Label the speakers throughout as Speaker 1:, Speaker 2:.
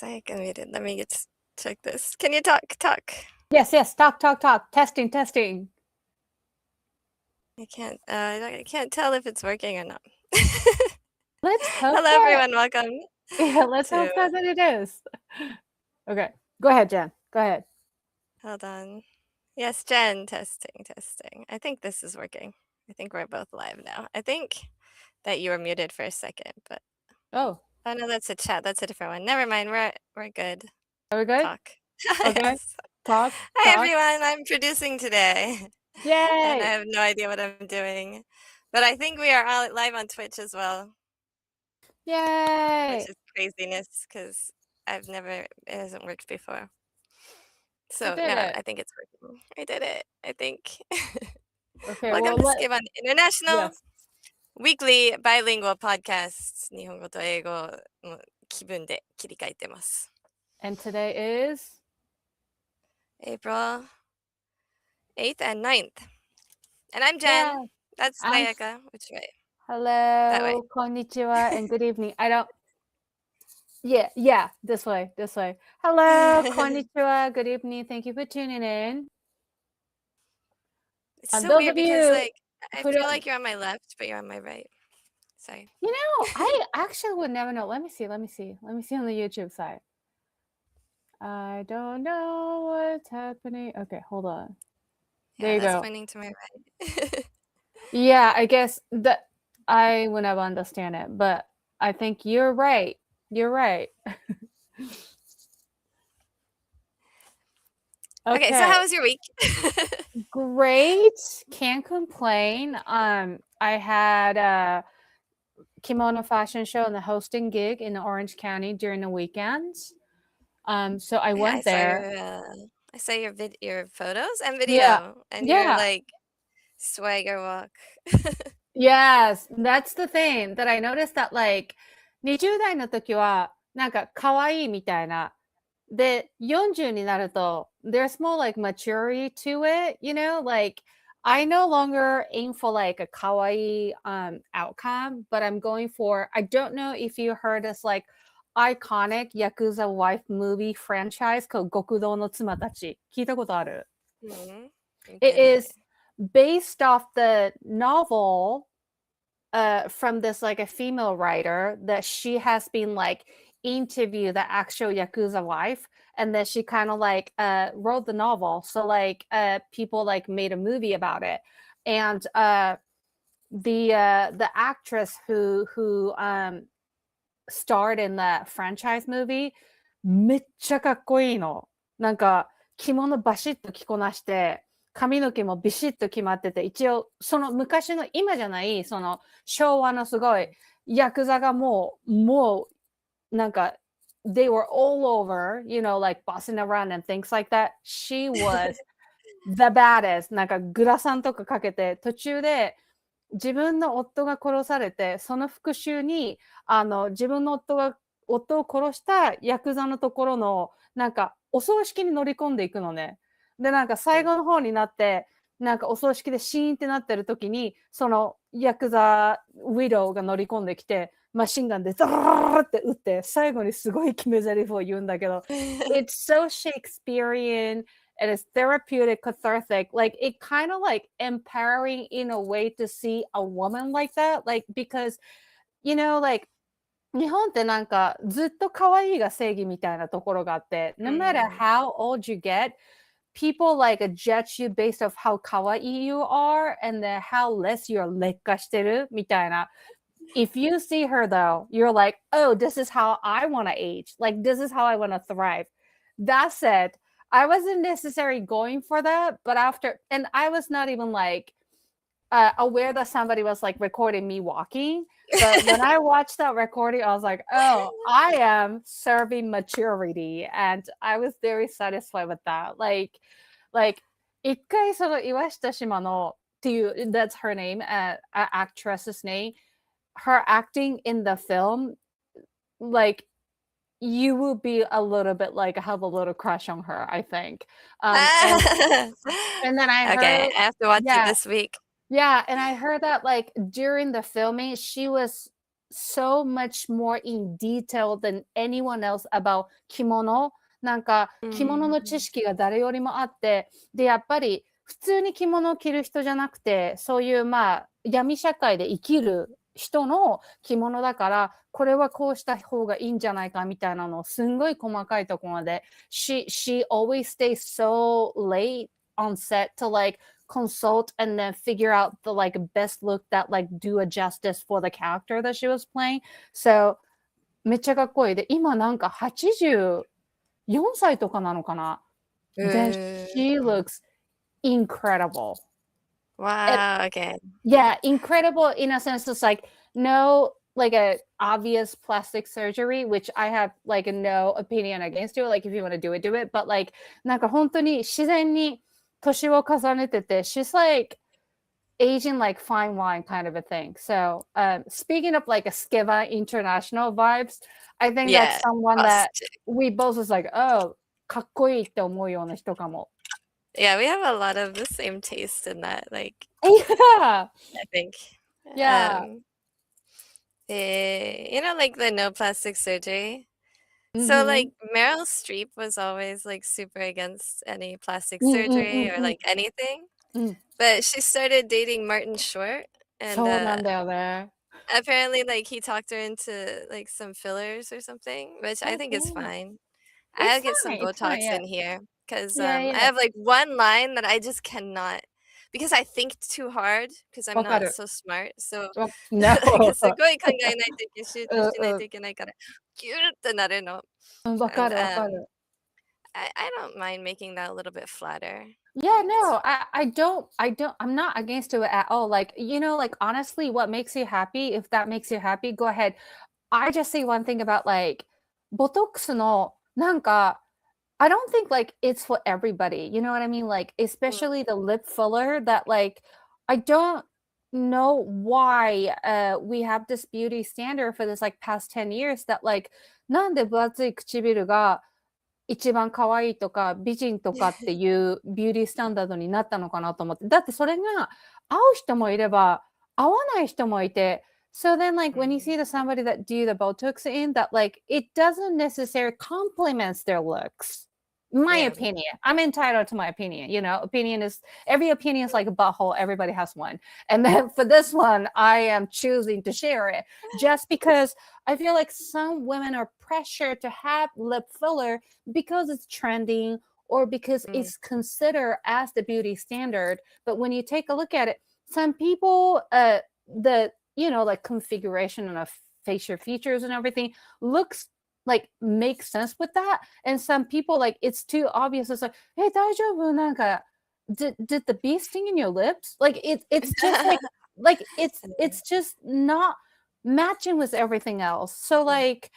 Speaker 1: Sayaka muted. Let me check this. Can you talk?
Speaker 2: Yes. Talk. Testing.
Speaker 1: I can't tell if it's working or not.
Speaker 2: Let's hope
Speaker 1: Hello, everyone. Welcome.
Speaker 2: Yeah, let's hope that it is. Okay. Go ahead, Jen. Go ahead.
Speaker 1: Hold on. Yes, Jen. Testing. I think this is working. I think we're both live now. I think that you were muted for a second, but
Speaker 2: Oh
Speaker 1: no, that's a chat. That's a different one. Never mind. We're good.
Speaker 2: Are we good?
Speaker 1: Talk.
Speaker 2: Okay.
Speaker 1: Yes.
Speaker 2: Talk.
Speaker 1: Hi, everyone. I'm producing today.
Speaker 2: Yay!
Speaker 1: And I have no idea what I'm doing. But I think we are all live on Twitch as well.
Speaker 2: Yay!
Speaker 1: Which is craziness because it hasn't worked before. So now I think it's working. I did it, I think.
Speaker 2: Okay,
Speaker 1: Welcome to Skip on International Weekly Bilingual Podcast. 日本語と英語の気分で切り替えてます。
Speaker 2: And today is?
Speaker 1: April 8th and 9th. And I'm Jen.
Speaker 2: Yeah.
Speaker 1: That's Sayaka. Which way?
Speaker 2: Hello.
Speaker 1: That way.
Speaker 2: Konnichiwa and good evening. Yeah, this way. Hello, konnichiwa, good evening. Thank you for tuning in.
Speaker 1: It's so weird because I feel like you're on my left, but you're on my right. Sorry.
Speaker 2: You know, I actually would never know. Let me see on the YouTube side. I don't know what's happening. Okay, hold on. There you go.
Speaker 1: Pointing to my right.
Speaker 2: Yeah, I guess that I would never understand it, but I think you're right.
Speaker 1: Okay, so how was your week?
Speaker 2: Great. Can't complain. I had a kimono fashion show and the hosting gig in Orange County during the weekends. So I went there.
Speaker 1: I saw your photos and video, and your like swagger walk.
Speaker 2: Yes, that's the thing that I noticed that like 20代の時はなんか可愛いみたいな。で、40になると there's more like maturity to it, you know? Like I no longer aim for like a kawaii outcome, but I'm going for, I don't know if you heard this like iconic Yakuza wife movie franchise called 極道の妻たち。聞いたことある? It is based off the novel from this like a female writer that she has been like interview the actual Yakuza wife, and then she kind of like wrote the novel, so like people like made a movie about it, and the actress who starred in the franchise movie めっちゃかっこいいの。なんか着物バシッと着こなして髪の毛もビシッと決まってて、一応その昔の今じゃないその昭和のすごいヤクザがもうなんか they were all over, you know, like bossing around and things like that. She was the baddest. なんかグラサンとかかけて途中で自分の夫が殺されて、その復讐に自分の夫を殺したヤクザのところのなんかお葬式に乗り込んでいくのね。でなんか最後の方になってなんかお葬式でシーンってなってる時にそのヤクザウィドウが乗り込んできてマシンガンでザーって撃って最後にすごい決め台詞を言うんだけどIt's so Shakespearean and it's therapeutic, cathartic, like it kind of like empowering in a way to see a woman like that, like because you know like 日本ってなんかずっと可愛いが正義みたいなところがあって、no matter how old you get, people like judge you based off how kawaii you are and then how less you're 劣化してるみたいな。If you see her though, you're like, oh, this is how I want to age. Like, this is how I want to thrive. That said, I wasn't necessarily going for that, but and I was not even like aware that somebody was like recording me walking. But when I watched that recording, I was like, oh, I am serving maturity. And I was very satisfied with that. Like 一回その岩下志麻のっていう that's her name, actress's name, her acting in the film, like you will be a little bit like have a little crush on her, I think. And then I heard,
Speaker 1: I have to watch it this week.
Speaker 2: Yeah, and I heard that like during the filming, she was so much more in detail than anyone else about 着物。なんか着物の知識が誰よりもあって、で、やっぱり普通に着物を着る人じゃなくて、そういう闇社会で生きる人の着物だから、これはこうした方がいいんじゃないかみたいなのをすんごい細かいところまで。She always stays so late on set to like consult and then figure out the like best look that like do a justice for the character that she was playing. So めっちゃかっこいい。で、今なんか84歳とかなのかな。Then she looks incredible.
Speaker 1: Wow, okay.
Speaker 2: Yeah, incredible in a sense. It's like no like a obvious plastic surgery, which I have like no opinion against you. Like if you want to do it, do it. But like なんか本当に自然に年を重ねてて、she's like aging like fine wine kind of a thing. So speaking of like a Skiva international vibes, I think
Speaker 1: Yeah,
Speaker 2: that's someone that
Speaker 1: costume.
Speaker 2: we both was like, oh, かっこいいって思うような人かも。
Speaker 1: Yeah, we have a lot of the same taste in that, like,
Speaker 2: Yeah.
Speaker 1: I think.
Speaker 2: Yeah.
Speaker 1: You know, like the no plastic surgery. So, like, Meryl Streep was always like super against any plastic surgery or like anything, but she started dating Martin Short, and
Speaker 2: そうなんだよね。
Speaker 1: apparently, like, he talked her into like some fillers or something, which I think is
Speaker 2: Yeah.
Speaker 1: fine.
Speaker 2: It's
Speaker 1: I'll get some
Speaker 2: fine. It's fine.
Speaker 1: Botox
Speaker 2: Yeah.
Speaker 1: in here because
Speaker 2: Yeah.
Speaker 1: I
Speaker 2: Yeah.
Speaker 1: have like one line that I just cannot because I think too hard because I'm
Speaker 2: わか
Speaker 1: not
Speaker 2: る。
Speaker 1: so smart. So
Speaker 2: なるほど。
Speaker 1: なんかすごい考えないといけ集中しない
Speaker 2: うんうん。
Speaker 1: といけないから、ギュルってなるの。
Speaker 2: わか
Speaker 1: And
Speaker 2: るわかる。
Speaker 1: I don't mind making that a little bit flatter.
Speaker 2: Yeah,
Speaker 1: Like it's
Speaker 2: no, I'm not against it at all. Like, like honestly, what makes you happy, if that makes you happy, go ahead. I just say one thing about like, ボトックスの、なんか、I don't think like it's for everybody. You know what I mean? Like, especially the lip filler that like, I don't know why we have this beauty standard for this like past 10 years that like, なんで分厚い唇が一番可愛いとか、美人とかっていうビューティースタンダードになったのかなと思って。だってそれが合う人もいれば、合わない人もいて、So then, like, when you see the somebody that do the Botox in, that like it doesn't necessarily complements their looks. My
Speaker 1: yeah.
Speaker 2: opinion. I'm entitled to my opinion. Opinion is every opinion is like a butthole. Everybody has one. And then for this one, I am choosing to share it just because I feel like some women are pressured to have lip filler because it's trending or because
Speaker 1: Mm.
Speaker 2: it's considered as the beauty standard. But when you take a look at it, some people, the like configuration of facial features and everything looks like makes sense with that. And some people like it's too obvious. It's like, hey, 大丈夫? なんか did the bee sting in your lips? Like it's just like it's just not matching with everything else. So like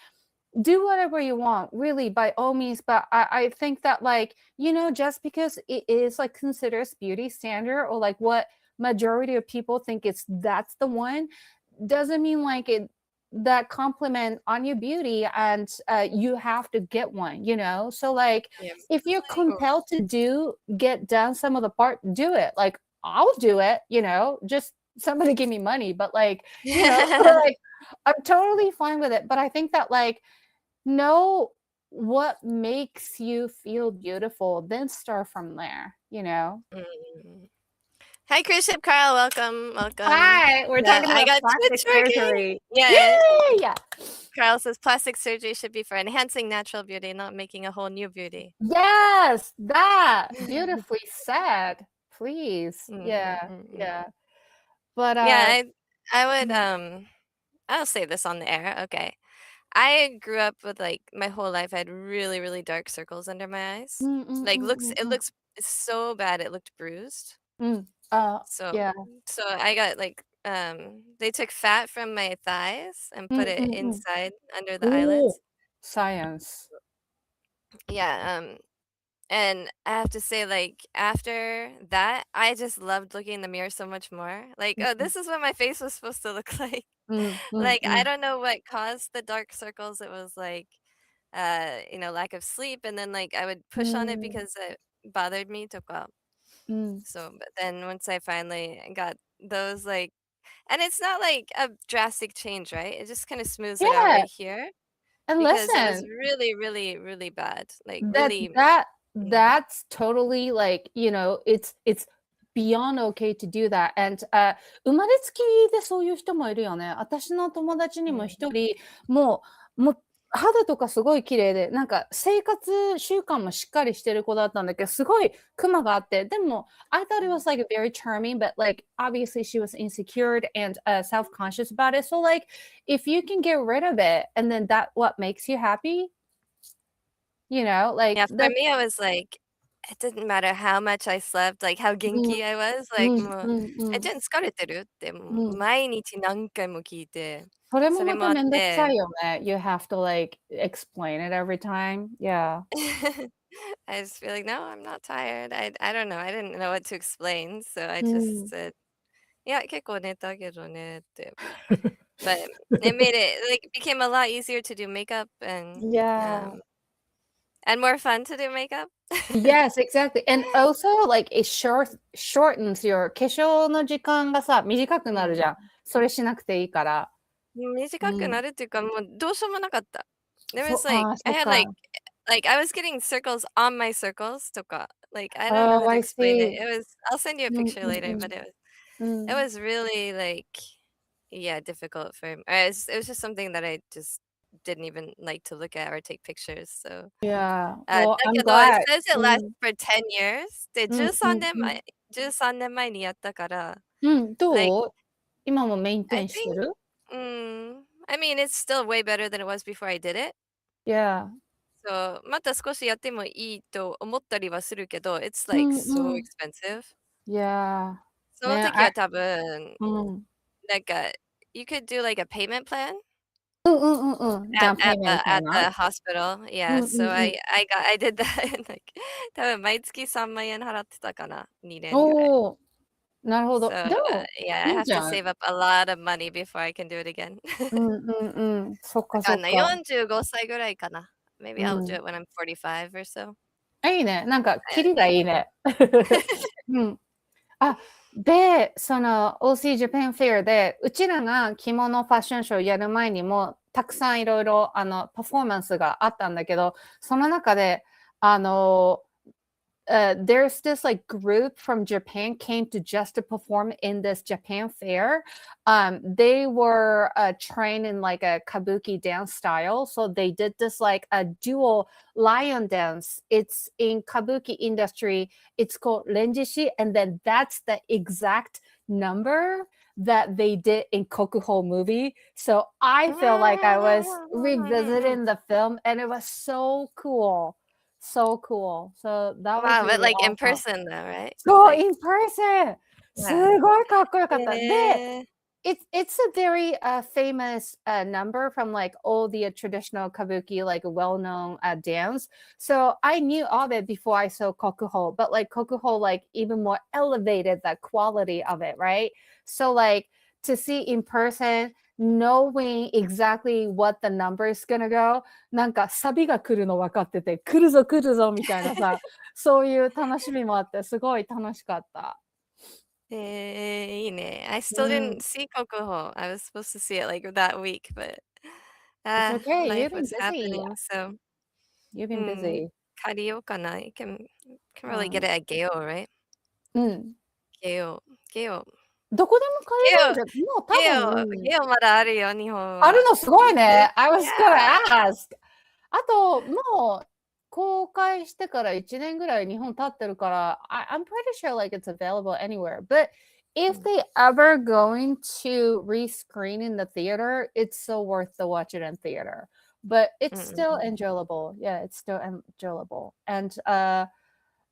Speaker 2: do whatever you want, really, by all means. But I think that like, just because it is like considered beauty standard or like what majority of people think that's the one, doesn't mean like it that compliment on your beauty and you have to get one, so like
Speaker 1: Yeah.
Speaker 2: if you're
Speaker 1: Cool.
Speaker 2: compelled to get done some of the part, do it. Like I'll do it, just somebody give me money, but like like I'm totally fine with it. But I think that like know what makes you feel beautiful, then start from there.
Speaker 1: Mm. Hi, cruise ship Carl. Welcome, welcome.
Speaker 2: Hi, we're
Speaker 1: Yeah,
Speaker 2: talking
Speaker 1: I
Speaker 2: about
Speaker 1: got
Speaker 2: plastic
Speaker 1: Twitch working.
Speaker 2: surgery.
Speaker 1: Yeah.
Speaker 2: Yay! Yeah.
Speaker 1: Carl says plastic surgery should be for enhancing natural beauty, not making a whole new beauty.
Speaker 2: Yes, that beautifully said. Please. Yeah,
Speaker 1: Mm.
Speaker 2: yeah. But
Speaker 1: Yeah, I would
Speaker 2: mm,
Speaker 1: I'll say this on the air. Okay. I grew up with like my whole life I had really, really dark circles under my eyes.
Speaker 2: mm, mm,
Speaker 1: Like
Speaker 2: mm,
Speaker 1: looks
Speaker 2: mm,
Speaker 1: it
Speaker 2: mm,
Speaker 1: looks so bad it looked bruised.
Speaker 2: mm.
Speaker 1: So
Speaker 2: Yeah.
Speaker 1: so I got like they took fat from my thighs and put
Speaker 2: Mm,
Speaker 1: it
Speaker 2: mm, mm.
Speaker 1: inside under the
Speaker 2: Ooh,
Speaker 1: eyelids.
Speaker 2: science.
Speaker 1: Yeah, and I have to say, like, after that, I just loved looking in the mirror so much more. Like, oh,
Speaker 2: Mm,
Speaker 1: this is what my face was supposed to look like.
Speaker 2: mm, mm,
Speaker 1: Like, I
Speaker 2: mm,
Speaker 1: don't know what caused the dark circles. It was like, lack of sleep, and then like I would push on it
Speaker 2: mm,
Speaker 1: because it bothered me to go.
Speaker 2: mm.
Speaker 1: So, but then once I finally got those, like, And it's not like a drastic change, right? It just kind of smooths it out
Speaker 2: Yeah,
Speaker 1: right here
Speaker 2: and
Speaker 1: because it was
Speaker 2: listen,
Speaker 1: really, really, really bad. Like
Speaker 2: that
Speaker 1: really,
Speaker 2: that
Speaker 1: mm,
Speaker 2: that's totally like, it's beyond okay to do that. And 生まれつきでそういう人もいるよね。私の友達にも
Speaker 1: mm,
Speaker 2: 一人、もう肌とかすごい綺麗で、なんか生活習慣もしっかりしてる子だったんだけど、すごいクマがあって、でも、I thought it was like very charming, but like obviously she was insecure and self-conscious about it. So like, if you can get rid of it, and then that what makes you happy, like
Speaker 1: yeah, for
Speaker 2: that.
Speaker 1: me, I was like, it didn't matter how much I slept, like how
Speaker 2: うん、
Speaker 1: genki I was,
Speaker 2: う
Speaker 1: like
Speaker 2: ん、
Speaker 1: もう、
Speaker 2: うん、
Speaker 1: ジェン疲れてるって
Speaker 2: うん。
Speaker 1: 毎日何回も聞いて、
Speaker 2: それも
Speaker 1: それもあっ
Speaker 2: まためんどくさ
Speaker 1: て、
Speaker 2: いよね。You have to like explain it every time. Yeah.
Speaker 1: I just feel like, no, I'm not tired. I don't know. I didn't know what to explain, so I
Speaker 2: う
Speaker 1: just
Speaker 2: ん。
Speaker 1: said, yeah, 結構寝たけどねって。But it made it like became a lot easier to do makeup
Speaker 2: Yeah.
Speaker 1: and more fun to do makeup.
Speaker 2: Yes, exactly. And also like it shortens your 化粧の時間がさ、短く
Speaker 1: うん。
Speaker 2: なるじゃん。それしなくていいから。
Speaker 1: 短く
Speaker 2: うん。
Speaker 1: なるっていうか、もうどうしようもなかった。There was like
Speaker 2: ああ、そ
Speaker 1: I
Speaker 2: っ
Speaker 1: had
Speaker 2: か。
Speaker 1: like I was getting circles on my circles とか、like I don't know
Speaker 2: Oh,
Speaker 1: how to
Speaker 2: I
Speaker 1: explain it.
Speaker 2: see.
Speaker 1: It was I'll send you a
Speaker 2: うん
Speaker 1: picture
Speaker 2: うん
Speaker 1: later,
Speaker 2: うん。
Speaker 1: but
Speaker 2: う
Speaker 1: it
Speaker 2: ん。
Speaker 1: was really like yeah, difficult for him. It was just something that I just didn't even like to look at or take pictures. So
Speaker 2: Yeah.
Speaker 1: だ
Speaker 2: Well, I'm
Speaker 1: けど、it
Speaker 2: glad.
Speaker 1: says it
Speaker 2: う
Speaker 1: lasts
Speaker 2: ん。
Speaker 1: for 10 years で、
Speaker 2: うんうんうん。
Speaker 1: 13年前にやったから、
Speaker 2: うん、
Speaker 1: like
Speaker 2: どう？今もメインテ
Speaker 1: I
Speaker 2: インして
Speaker 1: think
Speaker 2: る？
Speaker 1: I mean, it's still way better than it was before I did it.
Speaker 2: Yeah.
Speaker 1: So また少しやってもいいと思ったりはするけど、it's
Speaker 2: う
Speaker 1: like
Speaker 2: ん
Speaker 1: so
Speaker 2: うん。
Speaker 1: expensive.
Speaker 2: Yeah.
Speaker 1: その
Speaker 2: ね、
Speaker 1: 時は多分、
Speaker 2: うん。
Speaker 1: なんか、you could do like a payment plan
Speaker 2: うんうんうんうん。ダウンペイメントみたい
Speaker 1: at
Speaker 2: な？the
Speaker 1: hospital.
Speaker 2: う
Speaker 1: Yeah,
Speaker 2: んう
Speaker 1: so
Speaker 2: んうん。
Speaker 1: I did that and like 多分毎月3万円払ってたかな、2年ぐらい。
Speaker 2: おお、なるほ
Speaker 1: So,
Speaker 2: ど。でも、
Speaker 1: yeah, I
Speaker 2: いい
Speaker 1: have
Speaker 2: じ
Speaker 1: to
Speaker 2: ゃん。
Speaker 1: save up a lot of money before I can do it again.
Speaker 2: うんうんうん。そっか
Speaker 1: わかんない、
Speaker 2: そっか。
Speaker 1: 45歳ぐらいかな。Maybe
Speaker 2: う
Speaker 1: I'll do
Speaker 2: ん。
Speaker 1: it when I'm 45 or so.
Speaker 2: いいね。なんかキリが
Speaker 1: Yeah.
Speaker 2: いいね。うん。あ、で、その OC Japan Fair で、うちらが着物ファッションショーやる前にも、たくさんいろいろパフォーマンスがあったんだけど、その中で、あの、there's this like group from Japan came to just to perform in this Japan fair. They were trained in like a kabuki dance style, so they did this like a dual lion dance. It's in kabuki industry. It's called renjishi, and then that's the exact number that they did in Kokuho movie. So I feel like I was revisiting the film, and it was so cool. So cool. So that was
Speaker 1: Wow, but
Speaker 2: really
Speaker 1: like in
Speaker 2: awesome.
Speaker 1: person though, right?
Speaker 2: So
Speaker 1: Like
Speaker 2: in person! す
Speaker 1: yeah.
Speaker 2: ごいかっこよかった。で、
Speaker 1: ええ。
Speaker 2: it's a very famous number from like all the traditional kabuki, like well-known dance. So I knew of it before I saw Kokuho, but like Kokuho, like even more elevated the quality of it, right? So like to see in person, knowing exactly what the number is gonna go, なんかサビが来るの分かってて、来るぞ来るぞみたいなさ、そういう楽しみもあって、すごい楽しかった。
Speaker 1: いいね。I
Speaker 2: う
Speaker 1: still didn't
Speaker 2: ん。
Speaker 1: see Kokoho. I was supposed to see it like that week, but
Speaker 2: It's okay.
Speaker 1: life
Speaker 2: You've been
Speaker 1: was
Speaker 2: busy.
Speaker 1: happening, so
Speaker 2: You've been
Speaker 1: うん、
Speaker 2: busy.
Speaker 1: 借りようかな。You can
Speaker 2: う
Speaker 1: really get
Speaker 2: ん。
Speaker 1: it at Gale, right?
Speaker 2: うん。
Speaker 1: Gale, Gale,
Speaker 2: どこでも買えるん
Speaker 1: Gale,
Speaker 2: じゃ、もう多分、
Speaker 1: Gale まだあるよ、日本は。
Speaker 2: あるのすごい
Speaker 1: え、
Speaker 2: ね。I was
Speaker 1: Yeah.
Speaker 2: gonna ask. あと、もう公開してから1年ぐらい日本経ってるから、I'm pretty sure like it's available anywhere. But
Speaker 1: う
Speaker 2: if
Speaker 1: ん、
Speaker 2: they ever going to rescreen in the theater, it's so worth to watch it in theater. But
Speaker 1: う
Speaker 2: it's
Speaker 1: んうん
Speaker 2: still
Speaker 1: うん。
Speaker 2: enjoyable. Yeah, it's still enjoyable. And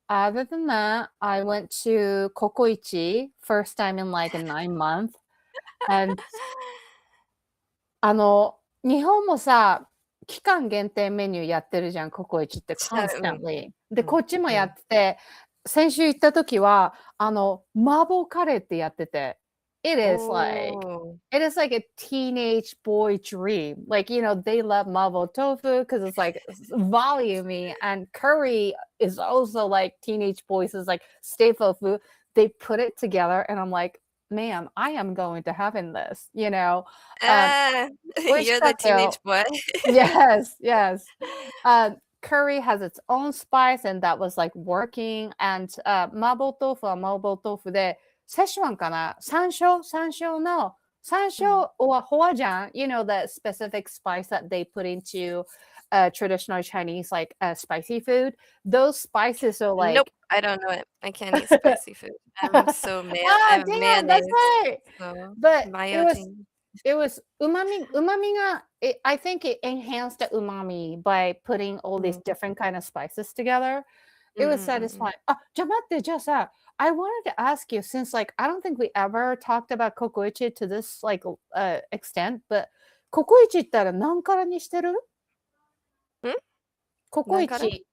Speaker 2: other than that, I went to Kokoichi first time in like a 9 month. And 日本もさ、期間限定メニューやってるじゃん、ココイチって
Speaker 1: したうん、
Speaker 2: constantly。で、
Speaker 1: うん、
Speaker 2: こっちもや
Speaker 1: うん。
Speaker 2: ってて、先週行った時は、麻婆カレーってやってて、
Speaker 1: おお。
Speaker 2: it is like a teenage boy dream. Like, they love mapo tofu because it's like volumey, and curry is also like teenage boys' like staple food. They put it together, and I'm like, ma'am, I am going to heaven this, you know? 美味し
Speaker 1: You're
Speaker 2: か
Speaker 1: the
Speaker 2: ったよ。
Speaker 1: teenage boy.
Speaker 2: Yes, yes. Curry has its own spice and that was like working and 麻婆豆腐は麻婆豆腐で、セシュワンかな、山椒 or Huajang, you know, the specific spice that they put into traditional Chinese like spicy food. Those spices are
Speaker 1: Nope,
Speaker 2: like
Speaker 1: I don't know it. I can't eat spicy food. I'm so I have
Speaker 2: damn, that's
Speaker 1: mayonnaise,
Speaker 2: right.
Speaker 1: so
Speaker 2: But it was
Speaker 1: mayo-ting.
Speaker 2: it was umami ga I think it enhanced the umami by putting all these different kind of spices together. It was satisfying. あ、じゃあ待って、じゃあさ、I wanted to ask you since like I don't think we ever talked about kokoichi to this like extent, but ココイチったら何からにしてる？ココ
Speaker 1: 何から？
Speaker 2: イチ、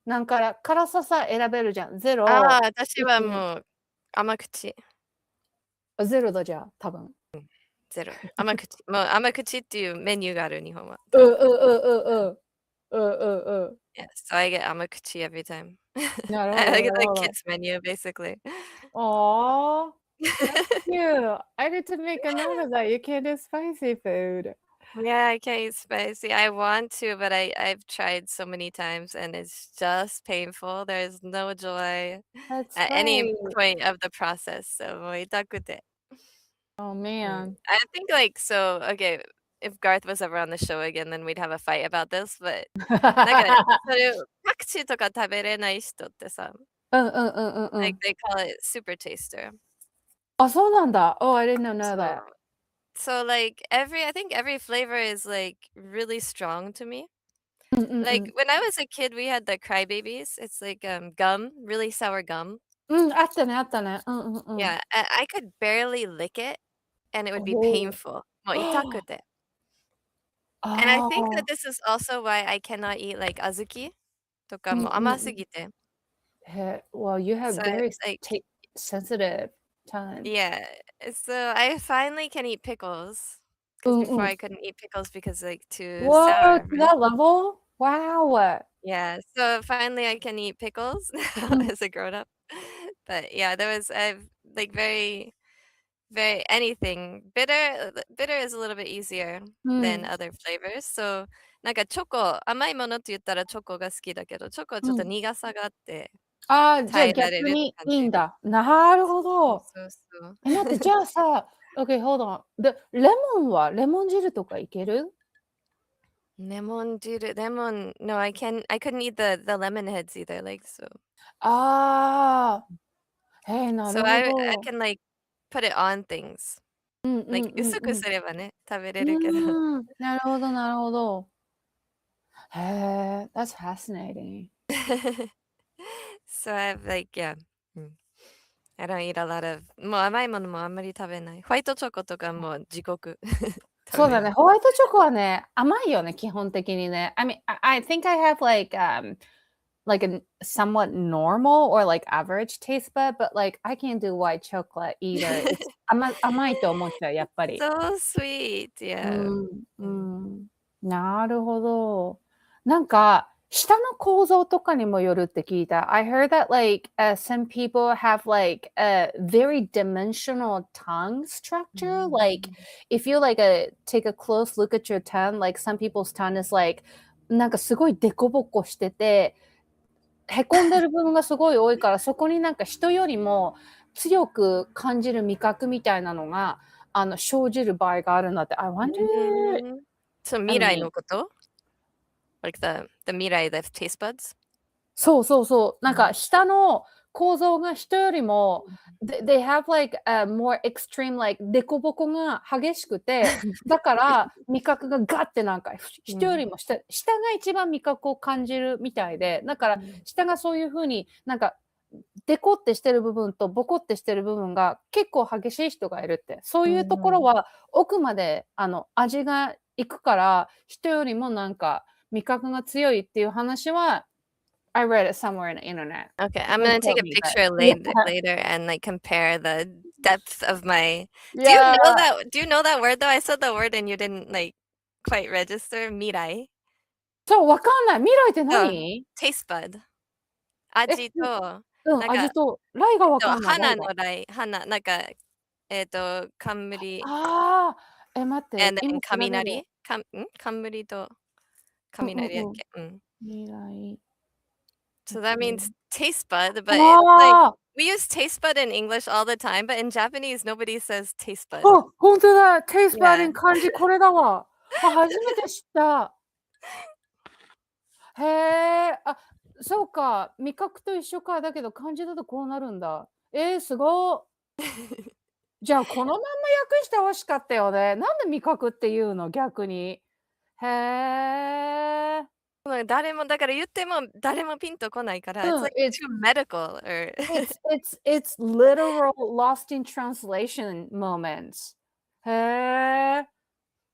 Speaker 2: 何から、辛さ選べるじゃん。0、
Speaker 1: 私はもう甘口。
Speaker 2: 0だじゃあ、多分。
Speaker 1: 0。甘口。もう甘口っていうメニューがある、日本は。Yeah, so I get 甘口 every time.
Speaker 2: なるほど、
Speaker 1: I get
Speaker 2: な
Speaker 1: the
Speaker 2: るほど。
Speaker 1: kids menu, basically.
Speaker 2: Aww, that's cute. I need to make a note of that. You can't do spicy food.
Speaker 1: Yeah, I can't eat spicy. I want to, but I've tried so many times and it's just painful. There's no joy
Speaker 2: That's
Speaker 1: at any
Speaker 2: right.
Speaker 1: point of the process. So もう痛くて。
Speaker 2: Oh man.
Speaker 1: I think like so okay, if Garth was ever on the show again, then we'd have a fight about this, but なんかそれパクチーとか食べれない人ってさ、like they call it super taster.
Speaker 2: あ、そうなんだ。Oh, I didn't know that.
Speaker 1: So like I think every flavor is like really strong to me. Like when I was a kid, we had the crybabies. It's like gum, really sour gum.
Speaker 2: あったね、あったね。
Speaker 1: Yeah, I could barely lick it and it would be
Speaker 2: おお。
Speaker 1: painful. もう痛くて。And I
Speaker 2: あ
Speaker 1: think that
Speaker 2: あ。
Speaker 1: this is also why I cannot eat like azuki とかも甘すぎて。
Speaker 2: Well, you have
Speaker 1: So
Speaker 2: very
Speaker 1: like
Speaker 2: sensitive tongue.
Speaker 1: yeah, so I finally can eat pickles. Because before I couldn't eat pickles because like too
Speaker 2: Whoa,
Speaker 1: sour,
Speaker 2: to
Speaker 1: right?
Speaker 2: that level? Wow.
Speaker 1: Yeah, so finally I can eat pickles as a grown up. But yeah, I've like very anything bitter is a little bit easier than other flavors. So なんかチョコ、甘いものって言ったらチョコが好きだけど、チョコはちょっと苦さがあって
Speaker 2: ああ、じゃあ
Speaker 1: 耐えられるって
Speaker 2: 逆に
Speaker 1: 感じ。
Speaker 2: いいんだ。なるほ
Speaker 1: そう
Speaker 2: ど。
Speaker 1: そうそう。
Speaker 2: 待って、じゃあさ、Okay, hold on. で、レモン汁とかいける？
Speaker 1: レモン汁、no, I couldn't eat the lemon heads either, like so.
Speaker 2: ああ、な
Speaker 1: So
Speaker 2: るほ
Speaker 1: I
Speaker 2: ど。
Speaker 1: can like put it on things.
Speaker 2: うんうん
Speaker 1: Like
Speaker 2: うん
Speaker 1: 薄くすればね、食べれるけど。
Speaker 2: なるほどなるほど。へえ、that's fascinating.
Speaker 1: So I've like, yeah. I don't eat a lot of もう甘いものもあんまり食べない。ホワイトチョコとかもう地獄。
Speaker 2: そうだね、ホワイトチョコはね、甘いよね、基本的にね。I mean, I think I have like a somewhat normal or like average taste bud, but like I can't do white chocolate either. It's 甘いと思っちゃう、やっぱり。
Speaker 1: So sweet, yeah.
Speaker 2: なるほど。なんか、舌の構造とかにもよるって聞いた。I heard that like some people have like a very dimensional tongue structure. Like if you like take a close look at your tongue, like some people's tongue is like なんかすごいデコボコしてて、へこんでる部分がすごい多いから、そこになんか人よりも強く感じる味覚みたいなのが生じる場合があるんだって。I wonder.
Speaker 1: そう、未来のこと ?Like the 未来 the taste buds?
Speaker 2: そう。なんか舌の構造が人よりも、they have like a more extreme like デコボコが激しくて、だから味覚がガッてなんか人よりも下が一番味覚を感じるみたいで、だから下がそういう風になんかデコってしてる部分とボコってしてる部分が結構激しい人がいるって。そういうところは奥まで味がいくから人よりもなんか味覚が強いっていう話はI read it somewhere in the internet.
Speaker 1: Okay, I'm gonna take a picture later and like compare the depth of my. Do you know that word though? I said the word and you didn't like quite register. 未来。
Speaker 2: そう、わかんない。未来って何？
Speaker 1: taste bud。味と、
Speaker 2: 味と、来がわかんない。
Speaker 1: 花の来、なんか冠
Speaker 2: 待って、
Speaker 1: and
Speaker 2: 今
Speaker 1: then
Speaker 2: 調べる。
Speaker 1: 雷冠と雷だっけ
Speaker 2: 未来。
Speaker 1: So that means taste bud, but it's like
Speaker 2: あ
Speaker 1: we use taste bud in English all the time, but in Japanese nobody says taste bud.
Speaker 2: 本当だ。テイストバー
Speaker 1: Yeah.
Speaker 2: デン漢字これだわ。初めて知った。へえ、そうか。味覚と一緒か。だけど漢字だとこうなるんだ。すご。じゃあ、このまんま訳して欲しかったよね。なんで味覚っていうの？逆に。へえ。
Speaker 1: 誰もだから言っても誰もピンとこないから、it's like
Speaker 2: it's
Speaker 1: too medical or
Speaker 2: it's literal lost in translation moments. へえ。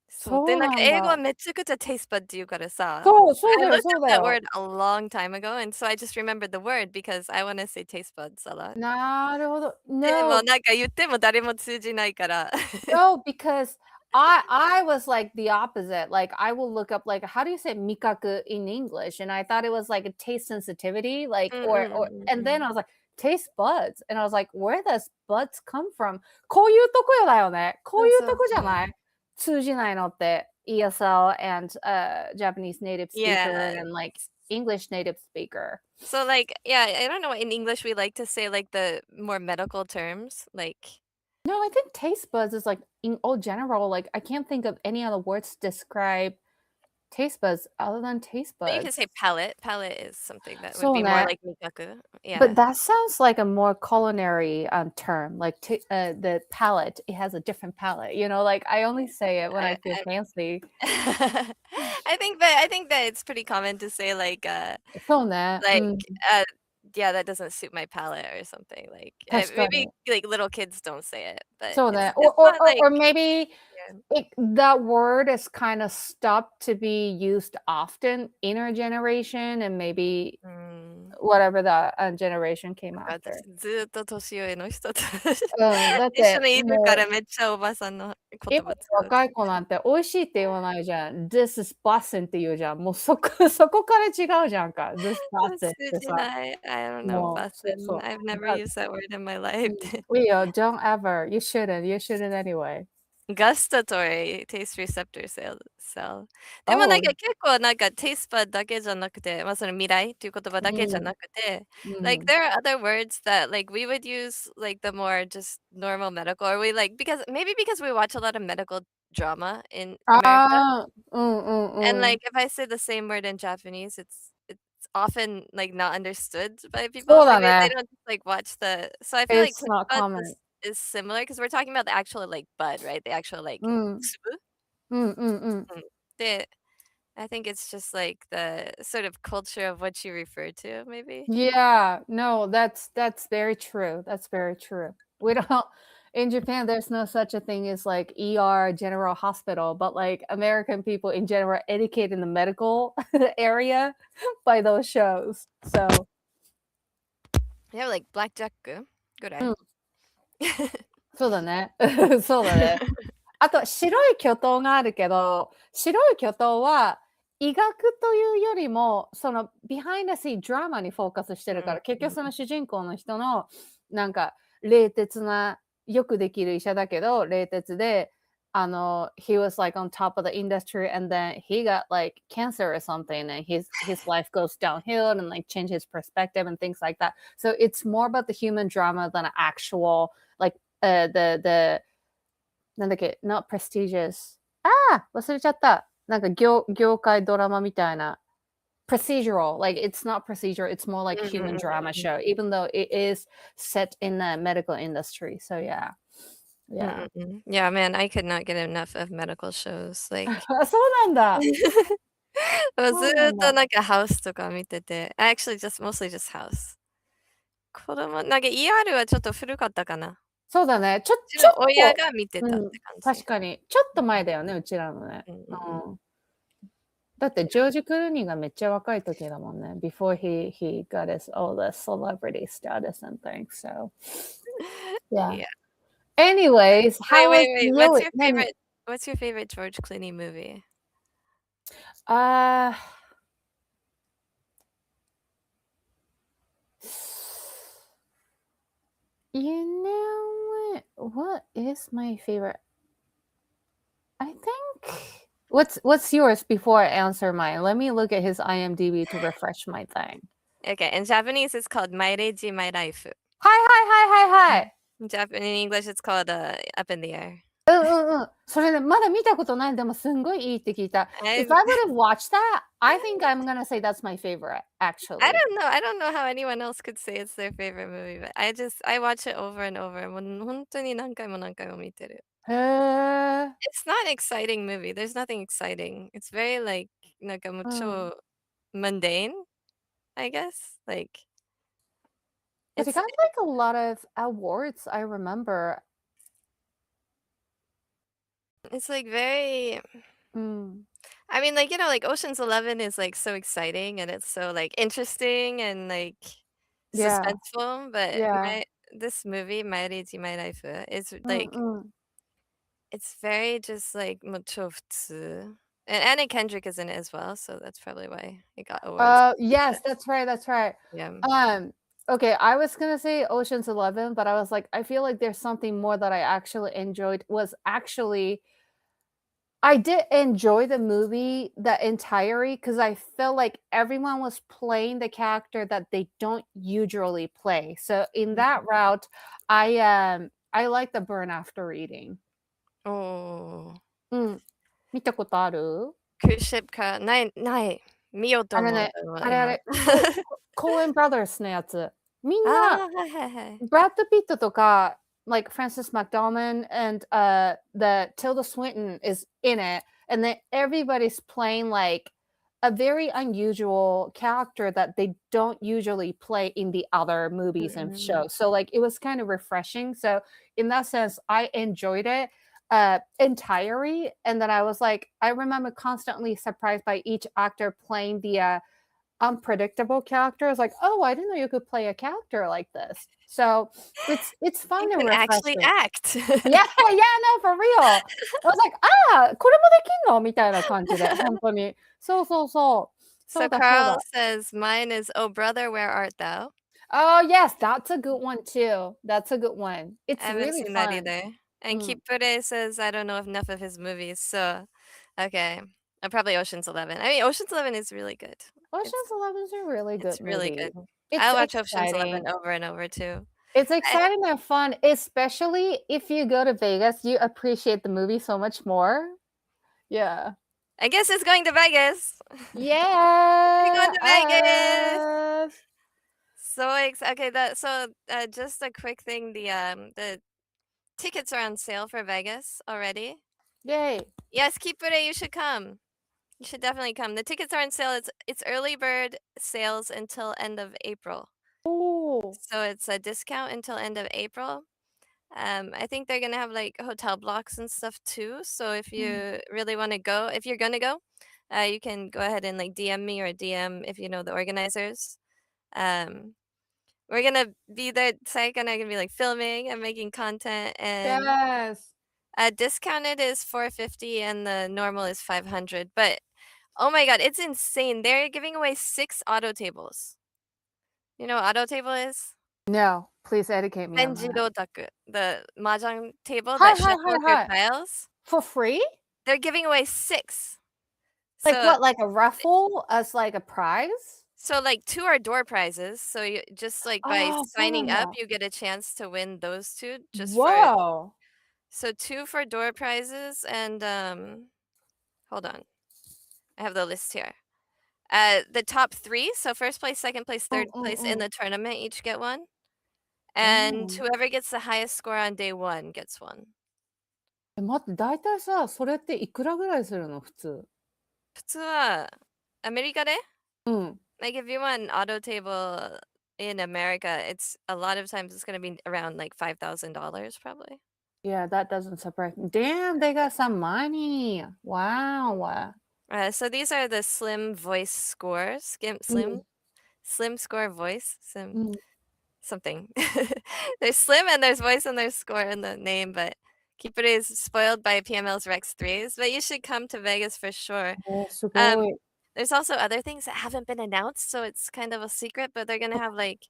Speaker 1: そう、で、
Speaker 2: そう
Speaker 1: なんか
Speaker 2: なんだ。
Speaker 1: 英語はめちゃくちゃ taste bud って言うからさ、
Speaker 2: そうだ
Speaker 1: I
Speaker 2: よ
Speaker 1: looked
Speaker 2: そうだ
Speaker 1: up that
Speaker 2: よ。
Speaker 1: word a long time ago, and so I just remembered the word because I wanna say taste buds a lot.
Speaker 2: なるほど。
Speaker 1: でも
Speaker 2: No,
Speaker 1: なんか言っても誰も通じないから。
Speaker 2: no, because I was like the opposite. Like I will look up like how do you say mikaku in English? And I thought it was like a taste sensitivity, like
Speaker 1: うんうんうん
Speaker 2: or
Speaker 1: うん
Speaker 2: and
Speaker 1: うん。
Speaker 2: then I was like taste buds. And I was like, where does buds come from? こういうとこよだよね。こ
Speaker 1: そう
Speaker 2: ういうと
Speaker 1: そうそう。
Speaker 2: こじゃない？通じないのって ESL and Japanese native speaker
Speaker 1: Yeah.
Speaker 2: and like English native speaker.
Speaker 1: So, like, yeah, I don't know, in English, we like to say, like, the more medical terms, like
Speaker 2: No, I think taste buds is like in all general, like I can't think of any other words to describe taste buds other than taste
Speaker 1: but you can say
Speaker 2: buds.
Speaker 1: palate. Palate is something that would
Speaker 2: So
Speaker 1: be more
Speaker 2: that
Speaker 1: like mikaku.
Speaker 2: but
Speaker 1: Yeah.
Speaker 2: that sounds like a more culinary term, like the palate. It has a different palate, like I only say it when I
Speaker 1: I
Speaker 2: feel
Speaker 1: I
Speaker 2: fancy.
Speaker 1: I think that it's pretty common to say,
Speaker 2: So that,
Speaker 1: like, uh, "Yeah, that doesn't suit my palate," or something, like, maybe,
Speaker 2: 確かに。
Speaker 1: like, little kids don't say it, but
Speaker 2: そうね。
Speaker 1: it's not like
Speaker 2: Or maybe
Speaker 1: yeah.
Speaker 2: that word is kind of stopped to be used often in our generation and maybe
Speaker 1: うーん。
Speaker 2: whatever the generation came
Speaker 1: なんか私
Speaker 2: after.
Speaker 1: ずっと年上の人と
Speaker 2: だっ
Speaker 1: 一緒
Speaker 2: て
Speaker 1: にいるか
Speaker 2: もう
Speaker 1: らめっちゃおばさんの
Speaker 2: 今の
Speaker 1: 言葉使う。
Speaker 2: 若い子なんて美味しいって言わないじゃん。This is bussin' って言うじゃん。もうそこから違うじゃんか。This
Speaker 1: 通
Speaker 2: bussin' ってさ、
Speaker 1: じない。I don't know
Speaker 2: もう、そう
Speaker 1: bussin'.
Speaker 2: そ
Speaker 1: I've
Speaker 2: う。
Speaker 1: never used that word in my life.
Speaker 2: いいよ、don't ever. You shouldn't. You shouldn't anyway.
Speaker 1: Gustatory taste receptor cell. でもなん
Speaker 2: Oh.
Speaker 1: か結構なんか taste bud だけじゃなくて、その未来っていう言葉だけじゃ
Speaker 2: うん、
Speaker 1: なくて、like
Speaker 2: うん。
Speaker 1: there are other words that like we would use like the more just normal medical or we like because we watch a lot of medical drama in America.
Speaker 2: ああ、うんう
Speaker 1: And
Speaker 2: んうん。
Speaker 1: like if I say the same word in Japanese, it's often like not understood by people.
Speaker 2: そう
Speaker 1: Like
Speaker 2: だ
Speaker 1: they
Speaker 2: ね。
Speaker 1: don't just like watch the so I feel like
Speaker 2: It's
Speaker 1: taste
Speaker 2: not
Speaker 1: buds
Speaker 2: common.
Speaker 1: is similar because we're talking about the actual like bud, right? The actual like
Speaker 2: うん。
Speaker 1: tsubu.
Speaker 2: うんうんうん。
Speaker 1: Mm. I think it's just like the sort of culture of what you refer to, maybe.
Speaker 2: Yeah, no, that's very true. That's very true. We don't in Japan, there's no such a thing as like ER, general hospital, but like American people in general are educated in the medical area by those shows. So,
Speaker 1: Yeah, like blackjack ぐらい。
Speaker 2: うん、そうだね。そうだね。あと白い巨頭があるけど、白い巨頭は医学というよりも、そのビハインドシーンドラマにフォーカスしてるから、結局その主人公の人のなんか冷徹な、よくできる医者だけど、冷徹で、he was like on top of the industry and then he got like cancer or something and his life goes downhill and like change his perspective and things like that. So it's more about the human drama than actual like the なんだっけ、not prestigious. 忘れちゃった。なんか業界ドラマみたいな。procedural. Like it's not procedural, it's more like human drama show, even though it is set in the medical industry. So yeah. Yeah.
Speaker 1: Yeah, man, I could not get enough of medical shows. Like
Speaker 2: そうなんだ。
Speaker 1: もうず
Speaker 2: そうなんだ。
Speaker 1: ーっとなんかハウスとか見てて、actually just mostly just house. なんか ER はちょっと古かったかな。う
Speaker 2: そうだね。
Speaker 1: ち
Speaker 2: ちょ
Speaker 1: の親
Speaker 2: っと、
Speaker 1: が見てたって感じ。
Speaker 2: 確かに。ちょっと前だよね、うちらのね。
Speaker 1: うんうんうん。
Speaker 2: うん。だってジョージ・クルーニーがめっちゃ若い時だもんね。Before he got his all the celebrity status and things. So yeah.
Speaker 1: Yeah.
Speaker 2: Anyways,
Speaker 1: Wait,
Speaker 2: how was
Speaker 1: wait, wait.
Speaker 2: Yui? 何？What's
Speaker 1: your favorite George Clooney movie?
Speaker 2: ああ、you know What is my favorite? I think what's yours before I answer mine? Let me look at his IMDb to refresh my thing.
Speaker 1: Okay, in Japanese it's called Maireji My Life.
Speaker 2: Hi.
Speaker 1: In English it's called Up in the Air.
Speaker 2: それね、まだ見たことない。でもすんごいいいって聞いた。If
Speaker 1: I
Speaker 2: I would have watched that, I think I'm gonna say that's my favorite, actually.
Speaker 1: I don't know how anyone else could say it's their favorite movie, but I watch it over and over. もうほんとに何回も何回も見てる。
Speaker 2: へえ。
Speaker 1: It's not an exciting movie. There's nothing exciting. It's very like なんかもう超 mundane, I guess. Like
Speaker 2: But it
Speaker 1: it's
Speaker 2: got like a lot of awards, I remember.
Speaker 1: it's like very I mean, like, like Ocean's 11 is like so exciting and it's so like interesting and like
Speaker 2: Yeah.
Speaker 1: suspenseful, but
Speaker 2: Yeah.
Speaker 1: this movie, Mairiji My Life, is
Speaker 2: うん
Speaker 1: like
Speaker 2: うん。
Speaker 1: it's very just like もう超普通. And Anna Kendrick is in it as well, so that's probably why it got awards.
Speaker 2: Yes, that's right.
Speaker 1: Yeah.
Speaker 2: Okay, I was gonna say Ocean's 11, but I was like, I feel like there's something more that I actually enjoyed was actually I did enjoy the movie, the entirety, because I felt like everyone was playing the character that they don't usually play. So in that route, I like the Burn After Reading.
Speaker 1: Oh.
Speaker 2: 見たことある？Cruise
Speaker 1: ship か。ない。見ようと思う。
Speaker 2: あれね、あれあ
Speaker 1: 今。
Speaker 2: れ、コーエンブラザースのやつ。みん
Speaker 1: あ
Speaker 2: な、
Speaker 1: あ、はいはいはい。
Speaker 2: ブラッド・ピットとか、like Frances McDormand and the Tilda Swinton is in it, and then everybody's playing like a very unusual character that they don't usually play in the other
Speaker 1: う
Speaker 2: movies and
Speaker 1: ん。
Speaker 2: shows. So like it was kind of refreshing. So in that sense, I enjoyed it entirely. And then I was like, I remember constantly surprised by each actor playing the unpredictable characters. Like, oh, I didn't know you could play a character like this. So it's
Speaker 1: You
Speaker 2: fun and
Speaker 1: can actually
Speaker 2: refreshing.
Speaker 1: act.
Speaker 2: Yeah, no, for real. I was like, ああ、これもできんのみたいな感じで、本当に。そうそうそう。そ
Speaker 1: So
Speaker 2: うだそう
Speaker 1: Carl
Speaker 2: だ。
Speaker 1: says, "Mine is, oh brother, where art thou?"
Speaker 2: Oh, yes, that's a good one too. That's a good one.
Speaker 1: I
Speaker 2: It's
Speaker 1: haven't
Speaker 2: really
Speaker 1: seen that
Speaker 2: fun.
Speaker 1: either. And
Speaker 2: うん。
Speaker 1: Kipure says, I don't know enough of his movies, so okay. Probably Ocean's 11. I mean, Ocean's 11 is really good.
Speaker 2: Ocean's 11 is a really good
Speaker 1: It's really
Speaker 2: movie.
Speaker 1: good.
Speaker 2: It's
Speaker 1: I watch Ocean's 11
Speaker 2: exciting.
Speaker 1: over and over too.
Speaker 2: It's
Speaker 1: I
Speaker 2: exciting and fun, especially if you go to Vegas, you appreciate the movie so much more. Yeah.
Speaker 1: I guess it's going to Vegas. We're going
Speaker 2: Yeah.
Speaker 1: to Vegas. Okay, just a quick thing, the tickets are on sale for Vegas already.
Speaker 2: Yay.
Speaker 1: Yes, Kipure, you should come. You should definitely come. The tickets are on sale. It's early bird sales until end of April.
Speaker 2: Oh.
Speaker 1: So it's a discount until end of April. I think they're gonna have like hotel blocks and stuff too. So if you really want to go, if you're gonna go, you can go ahead and like DM me or DM if you know the organizers. Um, we're gonna be there. Sayaka and I are gonna be like filming and making content, and
Speaker 2: Yes.
Speaker 1: discounted is 450 and the normal is 500. But oh my god, it's insane! They're giving away 6 auto tables. You know what auto table is?
Speaker 2: No, please educate me on that.
Speaker 1: Senjirotaku, the mahjong table
Speaker 2: Hi,
Speaker 1: that
Speaker 2: hi,
Speaker 1: shuffles
Speaker 2: hi,
Speaker 1: your
Speaker 2: hi.
Speaker 1: tiles.
Speaker 2: For free?
Speaker 1: They're giving away 6.
Speaker 2: Like
Speaker 1: So
Speaker 2: what, like a raffle as like a prize?
Speaker 1: like 2 are door prizes. So you just like by
Speaker 2: ああ、そうなん
Speaker 1: signing up,
Speaker 2: だ。
Speaker 1: you get a chance to win those 2 just for
Speaker 2: Whoa.
Speaker 1: so 2 for door prizes and hold on. I have the list here. The top 3, so first place, second place,
Speaker 2: うん
Speaker 1: third
Speaker 2: うん
Speaker 1: place
Speaker 2: う
Speaker 1: in
Speaker 2: ん。
Speaker 1: the tournament each get 1.
Speaker 2: う
Speaker 1: And
Speaker 2: ん。
Speaker 1: whoever gets the highest score on day 1 gets 1.
Speaker 2: 待って、大体さ、それっていくらぐらいするの？普通。
Speaker 1: 普通はアメリカで
Speaker 2: うん。
Speaker 1: like if you want an auto table in America, it's a lot of times it's gonna be around like $5,000 probably.
Speaker 2: Yeah, that doesn't surprise me. Damn, they got some money. Wow.
Speaker 1: So these are the slim voice scores.
Speaker 2: Mm,
Speaker 1: Slim score voice.
Speaker 2: mm.
Speaker 1: Something. There's slim and there's voice and there's score in the name, but Keep It is spoiled by PML's Rex 3s. But you should come to Vegas for sure.
Speaker 2: すご
Speaker 1: Um,
Speaker 2: い。
Speaker 1: there's also other things that haven't been announced, so it's kind of a secret, but they're gonna have like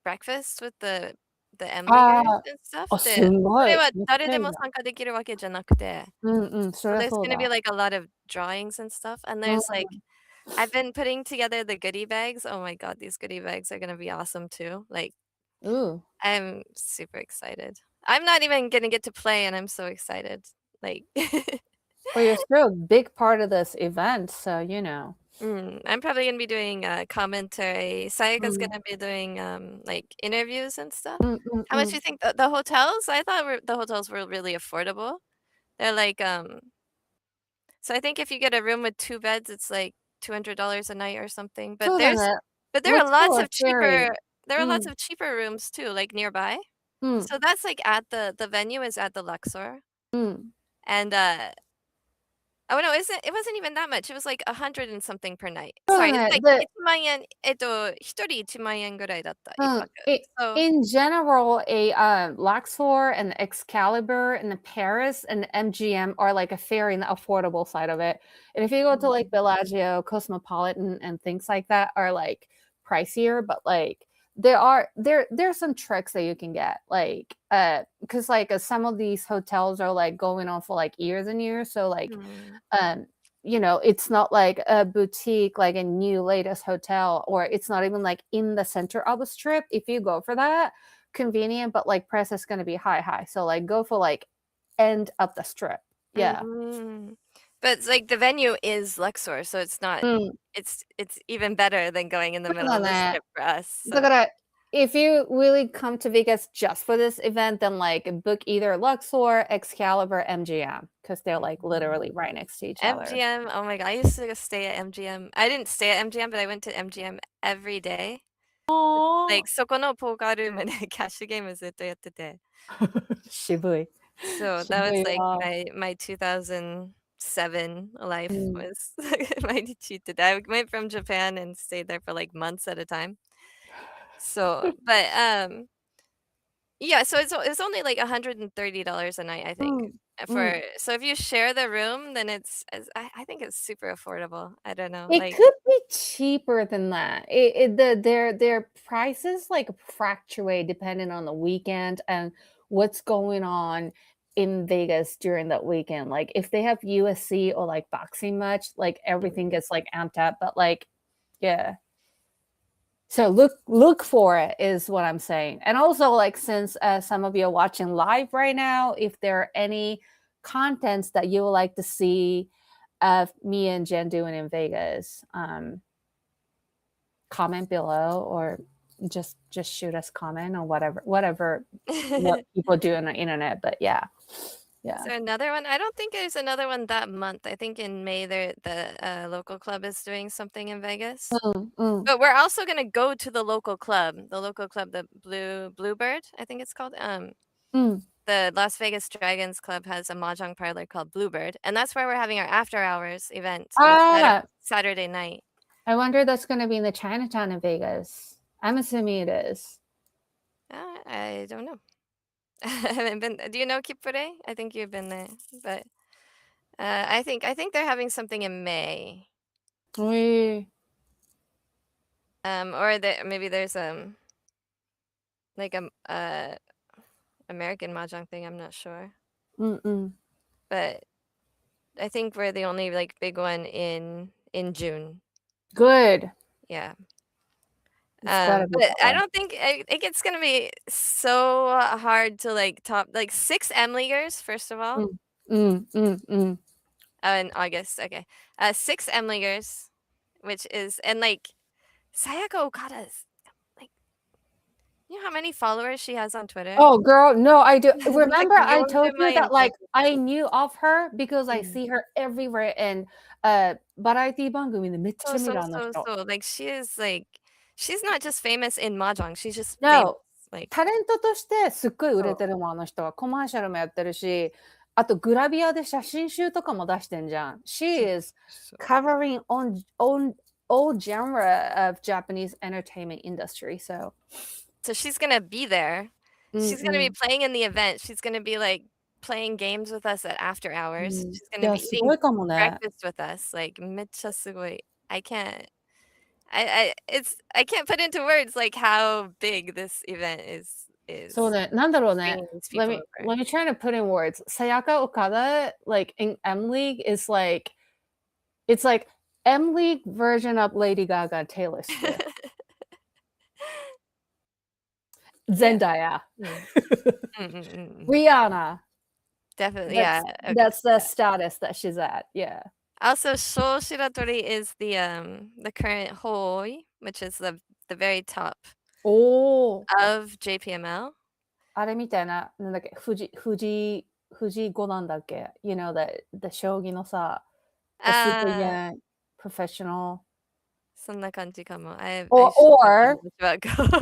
Speaker 1: breakfast with the M leaders
Speaker 2: あ
Speaker 1: and stuff
Speaker 2: あ、す
Speaker 1: で、
Speaker 2: んごい。
Speaker 1: それは
Speaker 2: めっ
Speaker 1: 誰でも
Speaker 2: ちゃいいな。
Speaker 1: 参加できるわけじゃなくて、
Speaker 2: そ
Speaker 1: so
Speaker 2: りゃ
Speaker 1: there's
Speaker 2: そう
Speaker 1: gonna be
Speaker 2: だ。
Speaker 1: like a lot of drawings and stuff, and
Speaker 2: うん
Speaker 1: there's like I've been putting together the goodie bags. Oh my god, these goodie bags are gonna be awesome too. Like,
Speaker 2: うん。
Speaker 1: I'm super excited. I'm not even gonna get to play, and I'm so excited. Like,
Speaker 2: Well, you're still a big part of this event, so you know.
Speaker 1: I'm probably gonna be doing commentary.
Speaker 2: う
Speaker 1: Sayaka's
Speaker 2: ん。
Speaker 1: gonna be doing like interviews and stuff.
Speaker 2: うんうん
Speaker 1: How
Speaker 2: う
Speaker 1: much do
Speaker 2: ん。
Speaker 1: you think the hotels? I thought the hotels were really affordable. They're like so I think if you get a room with 2 beds, it's like $200 a night or something. But
Speaker 2: そうだね。
Speaker 1: there are
Speaker 2: Let's
Speaker 1: lots
Speaker 2: go,
Speaker 1: of
Speaker 2: Airi.
Speaker 1: cheaper there are
Speaker 2: う
Speaker 1: lots
Speaker 2: ん。
Speaker 1: of cheaper rooms too, like nearby.
Speaker 2: うん。
Speaker 1: So that's like at the venue is at the Luxor.
Speaker 2: うん。
Speaker 1: And oh no, it wasn't even that much. It was like 100 and something per night.
Speaker 2: そう
Speaker 1: Sorry, it's
Speaker 2: だね。
Speaker 1: like
Speaker 2: で
Speaker 1: 1万円、1人1万円ぐらいだった、1泊。So
Speaker 2: in general, a Luxor and Excalibur and the Paris and MGM are like a fair and affordable side of it. And if you go to like Bellagio, Cosmopolitan, and things like that are like pricier, but like there's some tricks that you can get like because like some of these hotels are like going on for like years and years, so like
Speaker 1: mm,
Speaker 2: um you know, it's not like a boutique, like a new latest hotel, or it's not even like in the center of a strip. If you go for that, convenient, but like price is going to be high. So like go for like end of the strip. Yeah.
Speaker 1: mm. But it's like the venue is Luxor, so it's not
Speaker 2: うん。
Speaker 1: it's even better than going in the
Speaker 2: そう
Speaker 1: middle
Speaker 2: だ
Speaker 1: of the
Speaker 2: ね。
Speaker 1: strip for us.
Speaker 2: だ
Speaker 1: So
Speaker 2: から、if you really come to Vegas just for this event, then like book either Luxor, Excalibur, MGM, because they're like literally right next to each other.
Speaker 1: MGM, oh my god, I used to go stay at MGM. I didn't stay at MGM, but I went to MGM every day.
Speaker 2: Oh,
Speaker 1: Like そこのポーカールームでキャッシュゲームずっとやってて。
Speaker 2: 渋い。
Speaker 1: So that
Speaker 2: 渋
Speaker 1: was
Speaker 2: い
Speaker 1: like
Speaker 2: わ。
Speaker 1: my 2007
Speaker 2: う
Speaker 1: life
Speaker 2: ん。
Speaker 1: was 毎日行ってて。I went from Japan and stayed there for like months at a time. So, but yeah, so it's only like $130 a night, I
Speaker 2: う
Speaker 1: think.
Speaker 2: ん。うん。
Speaker 1: For so if you share the room, then I think it's super affordable. I don't know,
Speaker 2: It
Speaker 1: like
Speaker 2: could be cheaper than that. Their prices like fluctuate depending on the weekend and what's going on in Vegas during that weekend. Like if they have USC or like boxing match, like everything gets like amped up. But like, yeah. So look for it is what I'm saying. And also like since some of you are watching live right now, if there are any contents that you would like to see of me and Jen doing in Vegas, comment below or just shoot us comment or whatever what people do on the internet. But yeah,
Speaker 1: Is
Speaker 2: yeah.
Speaker 1: there another one? I don't think there's another one that month. I think in May the local club is doing something in Vegas.
Speaker 2: うん、うん、
Speaker 1: But we're also gonna go to the local club. The local club, the Bluebird, I think it's called.
Speaker 2: うん。
Speaker 1: The Las Vegas Dragons Club has a mahjong parlor called Bluebird, and that's where we're having our after hours event on Saturday night.
Speaker 2: I wonder that's going to be in the Chinatown in Vegas. I'm assuming it is.
Speaker 1: I don't know. I haven't been. Do you know Kipure? I think you've been there, but I think they're having something in May.
Speaker 2: ええ
Speaker 1: Or maybe there's like a American mahjong thing. I'm not sure,
Speaker 2: うんうん。
Speaker 1: but I think we're the only like big one in June.
Speaker 2: Good.
Speaker 1: Yeah.
Speaker 2: It's gotta be
Speaker 1: But
Speaker 2: that
Speaker 1: I
Speaker 2: way.
Speaker 1: don't think I think it's gonna be so hard to like top like 6 M leaguers first of all.
Speaker 2: うん。うんうんうん。
Speaker 1: Oh, in August. Okay. 6 M leaguers, which is and like Sayaka Okada's like you know how many followers she has on Twitter?
Speaker 2: Oh, girl, no, I do.
Speaker 1: Like
Speaker 2: Remember I told
Speaker 1: 40
Speaker 2: you that,
Speaker 1: 万人
Speaker 2: like, I knew of her because I
Speaker 1: うん。
Speaker 2: see her everywhere in, バラエティ番組でめっちゃ見る、あの人。
Speaker 1: Like she is like she's not just famous in mahjong, she's just famous.
Speaker 2: No,
Speaker 1: Like
Speaker 2: タレントとしてすっごい売
Speaker 1: そう。
Speaker 2: れてるもん、あの人は。コマーシャルもやってるし、あとグラビアで写真集とかも出してんじゃん。She
Speaker 1: そう
Speaker 2: is
Speaker 1: そう。
Speaker 2: covering on all genre of Japanese entertainment industry, so
Speaker 1: So she's gonna be there.
Speaker 2: うん
Speaker 1: She's gonna
Speaker 2: う
Speaker 1: be
Speaker 2: ん。
Speaker 1: playing in the event. She's gonna be, like, playing games with us at after
Speaker 2: う
Speaker 1: hours.
Speaker 2: ん。い
Speaker 1: She's gonna
Speaker 2: や、
Speaker 1: be
Speaker 2: すご
Speaker 1: eating
Speaker 2: いかもね。
Speaker 1: breakfast with us, like, めっちゃすごい。I can't I can't put into words like how big this event is
Speaker 2: そうね、なんだろうね。
Speaker 1: bringing these
Speaker 2: Let
Speaker 1: people
Speaker 2: me
Speaker 1: over.
Speaker 2: let me try to put in words. Sayaka Okada, like in M League, is like it's like M League version of Lady Gaga, Taylor Swift,
Speaker 1: Yeah.
Speaker 2: Zendaya,
Speaker 1: うん。
Speaker 2: Rihanna.
Speaker 1: Definitely, yeah,
Speaker 2: That's
Speaker 1: okay.
Speaker 2: that's the status that she's at. Yeah.
Speaker 1: Also, Sho Shiratori is the current Hoi, which is the very top
Speaker 2: おお。
Speaker 1: of JPML.
Speaker 2: あれみたいな、なんだっけ、藤井五段だっけ ?You know, the 将棋のさ、the super
Speaker 1: ああ、
Speaker 2: young professional.
Speaker 1: そんな感じかも。I
Speaker 2: Or,
Speaker 1: should know
Speaker 2: or,
Speaker 1: much about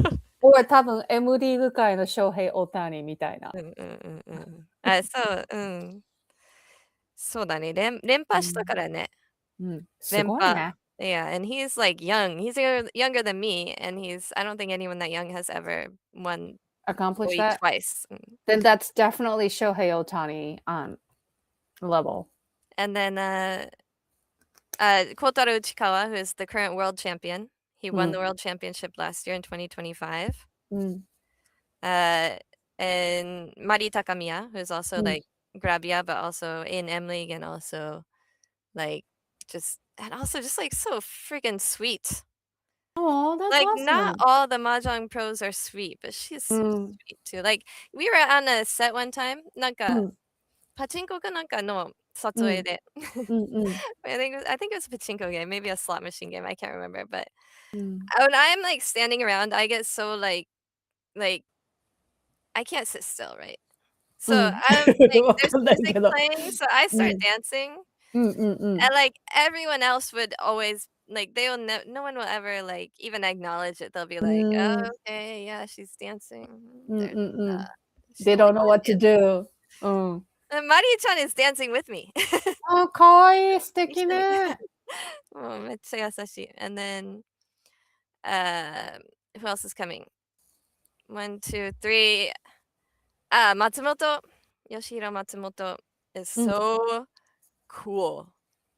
Speaker 1: Go.
Speaker 2: or 多分 M リーグ界の翔平大谷みたいな。
Speaker 1: そう、そうだね。連覇したからね。
Speaker 2: うん、す
Speaker 1: 連覇。
Speaker 2: ごいね。
Speaker 1: Yeah, and he's like young. He's younger than me, and I don't think anyone that young has ever won
Speaker 2: Accomplish
Speaker 1: Hoi
Speaker 2: that?
Speaker 1: twice.
Speaker 2: Then that's definitely Shohei Ohtani on level.
Speaker 1: And then Kotaro Uchikawa, who is the current world champion. He won the world championship last year in 2025.
Speaker 2: うん。
Speaker 1: Uh, and Mari Takamiya, who's also
Speaker 2: うん。
Speaker 1: like Grabia, but also in M League and also like just like so freaking sweet.
Speaker 2: Oh, that's
Speaker 1: Like not
Speaker 2: awesome.
Speaker 1: all the mahjong pros are sweet, but she's so
Speaker 2: うん。
Speaker 1: sweet too. Like we were on a set one time, なんか
Speaker 2: うん。
Speaker 1: パチンコかなんかの撮
Speaker 2: うん。
Speaker 1: 影で。
Speaker 2: うんうん。
Speaker 1: I think it was a pachinko game, maybe a slot machine game. I can't remember, but
Speaker 2: うん。
Speaker 1: when I'm like standing around, I get so like I can't sit still, right?
Speaker 2: う
Speaker 1: So
Speaker 2: ん。
Speaker 1: I'm like,
Speaker 2: わ
Speaker 1: there's
Speaker 2: かんないけ
Speaker 1: music
Speaker 2: ど。
Speaker 1: playing, so I
Speaker 2: う
Speaker 1: start
Speaker 2: ん。
Speaker 1: dancing,
Speaker 2: うんうんうん。
Speaker 1: and like everyone else would always like no one will ever like even acknowledge it. They'll be
Speaker 2: う
Speaker 1: like, "Oh,
Speaker 2: ーん。
Speaker 1: okay, yeah, she's dancing.
Speaker 2: うんう
Speaker 1: There's
Speaker 2: んうん。
Speaker 1: she's
Speaker 2: They
Speaker 1: the only
Speaker 2: don't know
Speaker 1: one
Speaker 2: what to
Speaker 1: dancing."
Speaker 2: do. うん。
Speaker 1: And Marie-chan is dancing with me.
Speaker 2: あ、可愛い、素
Speaker 1: 一緒に。
Speaker 2: 敵ね。
Speaker 1: もうめっちゃ優しい。And then who else is coming? One, two, three. Matsumoto. Yoshihiro Matsumoto is
Speaker 2: うん。
Speaker 1: so cool.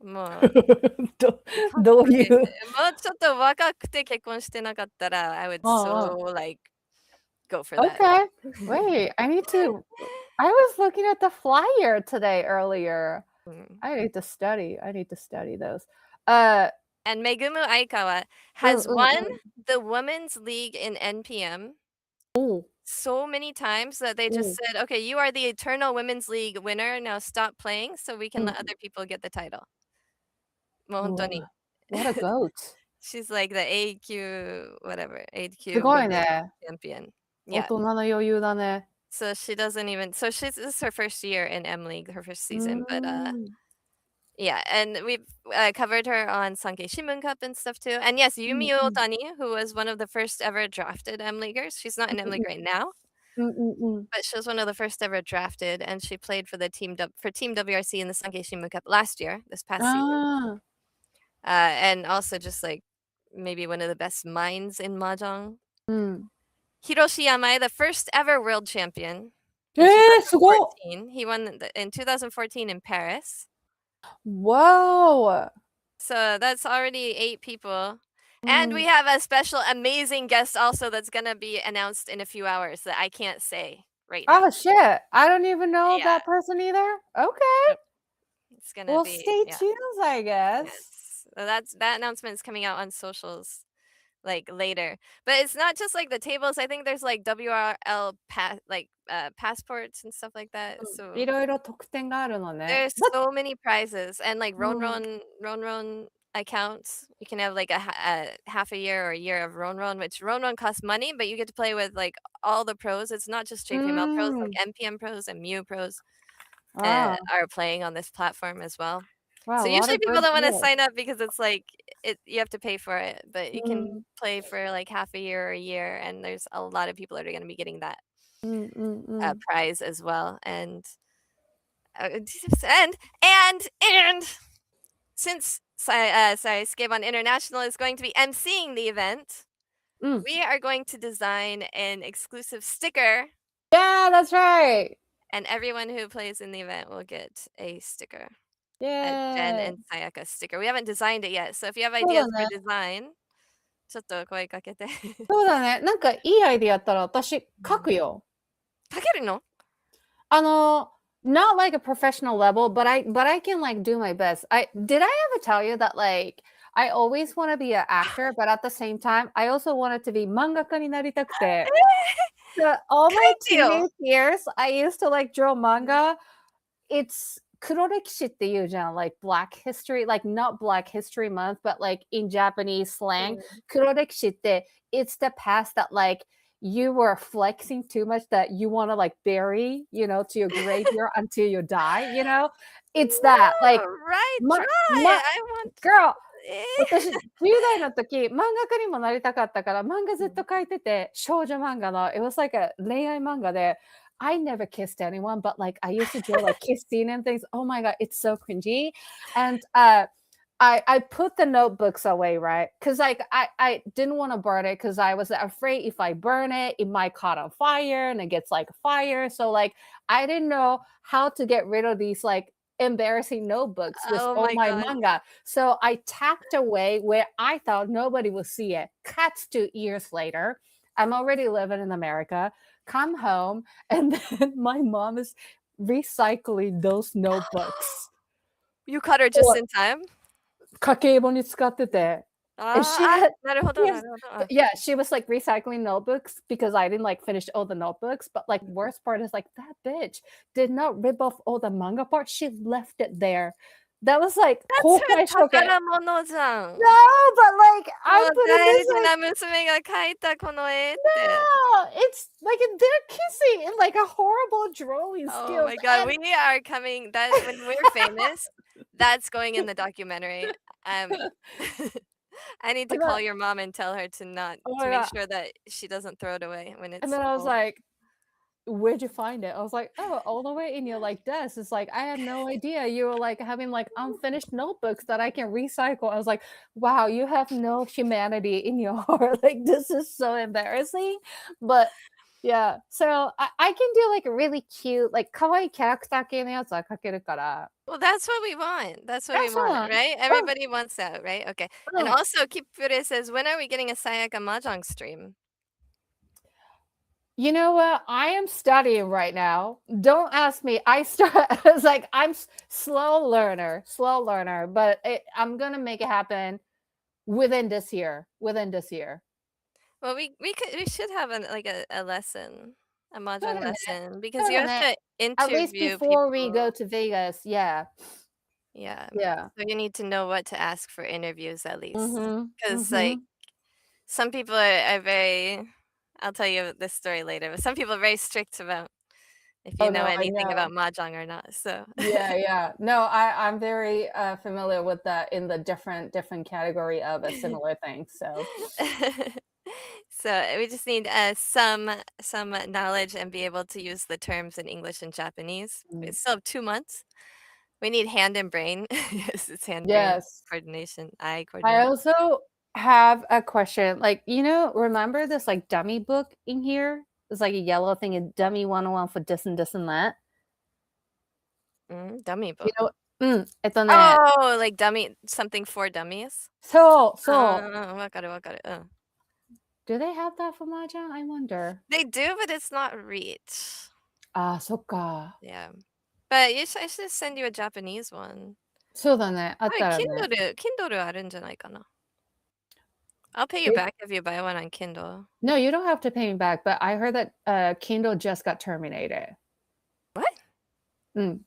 Speaker 1: もう
Speaker 2: ど
Speaker 1: かっ
Speaker 2: どう
Speaker 1: こいい。
Speaker 2: いう。
Speaker 1: もうちょっと若くて結婚してなかったら、I would
Speaker 2: うんうん。
Speaker 1: so like go for that.
Speaker 2: Okay. Wait, I was looking at the flyer today earlier.
Speaker 1: うん。
Speaker 2: I need to study those. Uh,
Speaker 1: And Megumu Aikawa
Speaker 2: うん
Speaker 1: has
Speaker 2: うん
Speaker 1: won
Speaker 2: うん。
Speaker 1: the women's league in NPM
Speaker 2: おお、
Speaker 1: so many times that they
Speaker 2: お
Speaker 1: just
Speaker 2: お、
Speaker 1: said, "Okay, you are the eternal women's league winner. Now stop playing so we
Speaker 2: う
Speaker 1: can
Speaker 2: ん。
Speaker 1: let other people get the title." もう
Speaker 2: うわ、
Speaker 1: 本当に。
Speaker 2: what a goat.
Speaker 1: She's like the AQ whatever,
Speaker 2: す
Speaker 1: AQ
Speaker 2: ごい
Speaker 1: women
Speaker 2: ね。
Speaker 1: champion.
Speaker 2: 大
Speaker 1: Yeah.
Speaker 2: 人の余裕だね。
Speaker 1: So she doesn't even so she's this is her first year in M League, her first
Speaker 2: うー
Speaker 1: season, but
Speaker 2: ん。
Speaker 1: yeah, and we've covered her on Sankei Shimbun Cup and stuff too. And yes,
Speaker 2: うん
Speaker 1: Yumi
Speaker 2: うん。
Speaker 1: Otani, who was one of the first ever drafted M Leaguers. She's not in M League right now,
Speaker 2: うんうんうん。
Speaker 1: but she was one of the first ever drafted, and she played for the for Team WRC in the Sankei Shimbun Cup last year, this
Speaker 2: あ
Speaker 1: past season.
Speaker 2: あ。
Speaker 1: And also just like maybe one of the best minds in mahjong.
Speaker 2: うん。
Speaker 1: Hiroshi Yamai, the first ever world champion
Speaker 2: え
Speaker 1: in
Speaker 2: え、すごっ。
Speaker 1: 2014. He won in 2014 in Paris.
Speaker 2: Wow!
Speaker 1: So that's already 8 people.
Speaker 2: う
Speaker 1: And we
Speaker 2: ん。
Speaker 1: have a special amazing guest also that's gonna be announced in a few hours that I can't say right now.
Speaker 2: Oh, shit. I don't even know
Speaker 1: Yeah.
Speaker 2: that person either. Okay.
Speaker 1: Yep. It's gonna
Speaker 2: Well,
Speaker 1: be
Speaker 2: stay
Speaker 1: yeah.
Speaker 2: tuned, I guess.
Speaker 1: Yes. So that announcement is coming out on socials like later. But it's not just like the tables. I think there's like WRL passports and stuff like that.
Speaker 2: うん。
Speaker 1: So
Speaker 2: いろいろ特典があるのね。
Speaker 1: there's so many prizes and like
Speaker 2: うん。
Speaker 1: Ron accounts. You can have like a half a year or a year of Ron, which Ron costs money, but you get to play with like all the pros. It's not just
Speaker 2: う
Speaker 1: JPML pros,
Speaker 2: ーん。
Speaker 1: like MPM pros and Mew pros
Speaker 2: Wow.
Speaker 1: are playing on this platform as well.
Speaker 2: Wow,
Speaker 1: So
Speaker 2: a lot
Speaker 1: usually
Speaker 2: of
Speaker 1: people
Speaker 2: good
Speaker 1: don't want to
Speaker 2: deals.
Speaker 1: sign up because it's like you have to pay for it, but
Speaker 2: う
Speaker 1: you can
Speaker 2: ん。
Speaker 1: play for like half a year or a year, and there's a lot of people that are going to be getting that
Speaker 2: うんうんうん。
Speaker 1: prize as well. Uh, and since Skateboard International is going to be emceeing the event,
Speaker 2: うん。
Speaker 1: we are going to design an exclusive sticker,
Speaker 2: Yeah, that's right.
Speaker 1: and everyone who plays in the event will get a sticker, a Jenn
Speaker 2: Yay.
Speaker 1: and Sayaka sticker. We haven't designed it yet, so if you have
Speaker 2: そうだ
Speaker 1: ideas for
Speaker 2: ね。
Speaker 1: design, ちょっと声かけて。
Speaker 2: そうだね。なんかいいアイディアあったら私書くよ。
Speaker 1: かけるの？Not
Speaker 2: like a professional level, but I can like do my best. I did I ever tell you that like I always want to be an actor, but at the same time, I also wanted to be 漫画家になりたくて。All
Speaker 1: 書
Speaker 2: my
Speaker 1: いてよ。
Speaker 2: teenage years, I used to like draw manga. It's 黒歴史って言うじゃん, like Black History, like not Black History Month, but like in Japanese
Speaker 1: う
Speaker 2: slang,
Speaker 1: ん。
Speaker 2: 黒歴史って it's the past that like you were flexing too much that you want to like bury, to your graveyard until you die, It's that, like,
Speaker 1: No, right,
Speaker 2: ま
Speaker 1: try.
Speaker 2: ま
Speaker 1: I want
Speaker 2: girl,
Speaker 1: え
Speaker 2: 私、10代の時、漫画家にもなりたかったから、漫画
Speaker 1: うん。
Speaker 2: ずっと描いてて、少女漫画の、it was like a 恋愛漫画で、I never kissed anyone, but like I used to draw like kiss scene and things. Oh my god, it's so cringy. And I put the notebooks away, right? Because like I didn't want to burn it because I was afraid if I burn it, it might caught on fire and it gets like fire. So like I didn't know how to get rid of these like embarrassing notebooks with
Speaker 1: Oh
Speaker 2: all
Speaker 1: my
Speaker 2: my
Speaker 1: god.
Speaker 2: manga. So I tacked away where I thought nobody would see it. Cuts 2 years later. I'm already living in America. Come home, and then my mom is recycling those notebooks.
Speaker 1: You caught her just in time?
Speaker 2: 家計簿に使ってて and she
Speaker 1: ああ、
Speaker 2: had
Speaker 1: なるほど
Speaker 2: yes,
Speaker 1: なるほど。あ、
Speaker 2: yeah, she was like recycling notebooks because I didn't like finish all the notebooks. But like worst part is like that bitch did not rip off all the manga parts. She left it there. That was like
Speaker 1: それ
Speaker 2: 公開処刑。
Speaker 1: 宝物じゃ
Speaker 2: No,
Speaker 1: ん。
Speaker 2: but like
Speaker 1: も
Speaker 2: I'm
Speaker 1: う
Speaker 2: putting
Speaker 1: 大
Speaker 2: this
Speaker 1: 事
Speaker 2: like
Speaker 1: な娘が描いたこの絵って。
Speaker 2: no, it's like they're kissing in like a horrible drawing
Speaker 1: Oh
Speaker 2: skills
Speaker 1: my god,
Speaker 2: and
Speaker 1: we are coming that when we're famous, that's going in the documentary. Um, I need to
Speaker 2: and then,
Speaker 1: call your mom and tell her to not
Speaker 2: oh
Speaker 1: to
Speaker 2: my
Speaker 1: make
Speaker 2: god,
Speaker 1: sure that she doesn't throw it away when
Speaker 2: and
Speaker 1: it's
Speaker 2: then I was
Speaker 1: full.
Speaker 2: like, where'd you find it? I was like, oh, all the way in your like desk. It's like I had no idea you were like having like unfinished notebooks that I can recycle. I was like, wow, you have no humanity in your heart. Like this is so embarrassing. But yeah, so I can do like a really cute, like kawaii character 系のやつは描けるから。
Speaker 1: Well, that's what we want. That's what we
Speaker 2: そう
Speaker 1: want,
Speaker 2: なん。
Speaker 1: right?
Speaker 2: うん、
Speaker 1: Everybody wants that, right? Okay.
Speaker 2: う
Speaker 1: And
Speaker 2: ん。
Speaker 1: also, Kipure says, when are we getting a Sayaka Mahjong stream?
Speaker 2: You know what? I am studying right now. Don't ask me. I start it's like I'm slow learner, but I'm gonna make it happen within this year. Within this year.
Speaker 1: Well, we should have a lesson, a mahjong
Speaker 2: そうだね。
Speaker 1: lesson because
Speaker 2: そう
Speaker 1: you
Speaker 2: だ
Speaker 1: have
Speaker 2: ね。
Speaker 1: to
Speaker 2: At least
Speaker 1: interview
Speaker 2: before we go
Speaker 1: people.
Speaker 2: to Vegas. Yeah.
Speaker 1: Yeah.
Speaker 2: Yeah.
Speaker 1: So you need to know what to ask for interviews at least.
Speaker 2: Mhm.
Speaker 1: Because like
Speaker 2: Mhm.
Speaker 1: some people are very I'll tell you this story later, but some people are very strict about if you
Speaker 2: Oh
Speaker 1: know
Speaker 2: no, I
Speaker 1: anything
Speaker 2: know.
Speaker 1: about mahjong or not. So
Speaker 2: Yeah, yeah. No, I'm very familiar with that in the different category of a similar thing. So
Speaker 1: so we just need some knowledge and be able to use the terms in English and Japanese. We
Speaker 2: mm,
Speaker 1: still have 2 months. We need hand and brain. Yes, it's hand brain
Speaker 2: yes.
Speaker 1: coordination, eye
Speaker 2: I
Speaker 1: coordination.
Speaker 2: also have a question. Like, remember this like dummy book in here? It's like a yellow thing, a dummy 101 for this and that.
Speaker 1: Dummy
Speaker 2: You
Speaker 1: book.
Speaker 2: know, えっとね、
Speaker 1: Oh, like dummy something for dummies?
Speaker 2: そうそう。
Speaker 1: わかる。
Speaker 2: Do they have that for Mahjong? I wonder.
Speaker 1: They do, but it's not reach.
Speaker 2: ああ、そっか。
Speaker 1: Yeah. But I should send you a Japanese one.
Speaker 2: そうだね。あっ
Speaker 1: はい、
Speaker 2: たらね。
Speaker 1: Kindle あるんじゃないかな。I'll pay you
Speaker 2: It
Speaker 1: back if you buy one on Kindle.
Speaker 2: No, you don't have to pay me back, but I heard that Kindle just got terminated.
Speaker 1: What?
Speaker 2: Mm.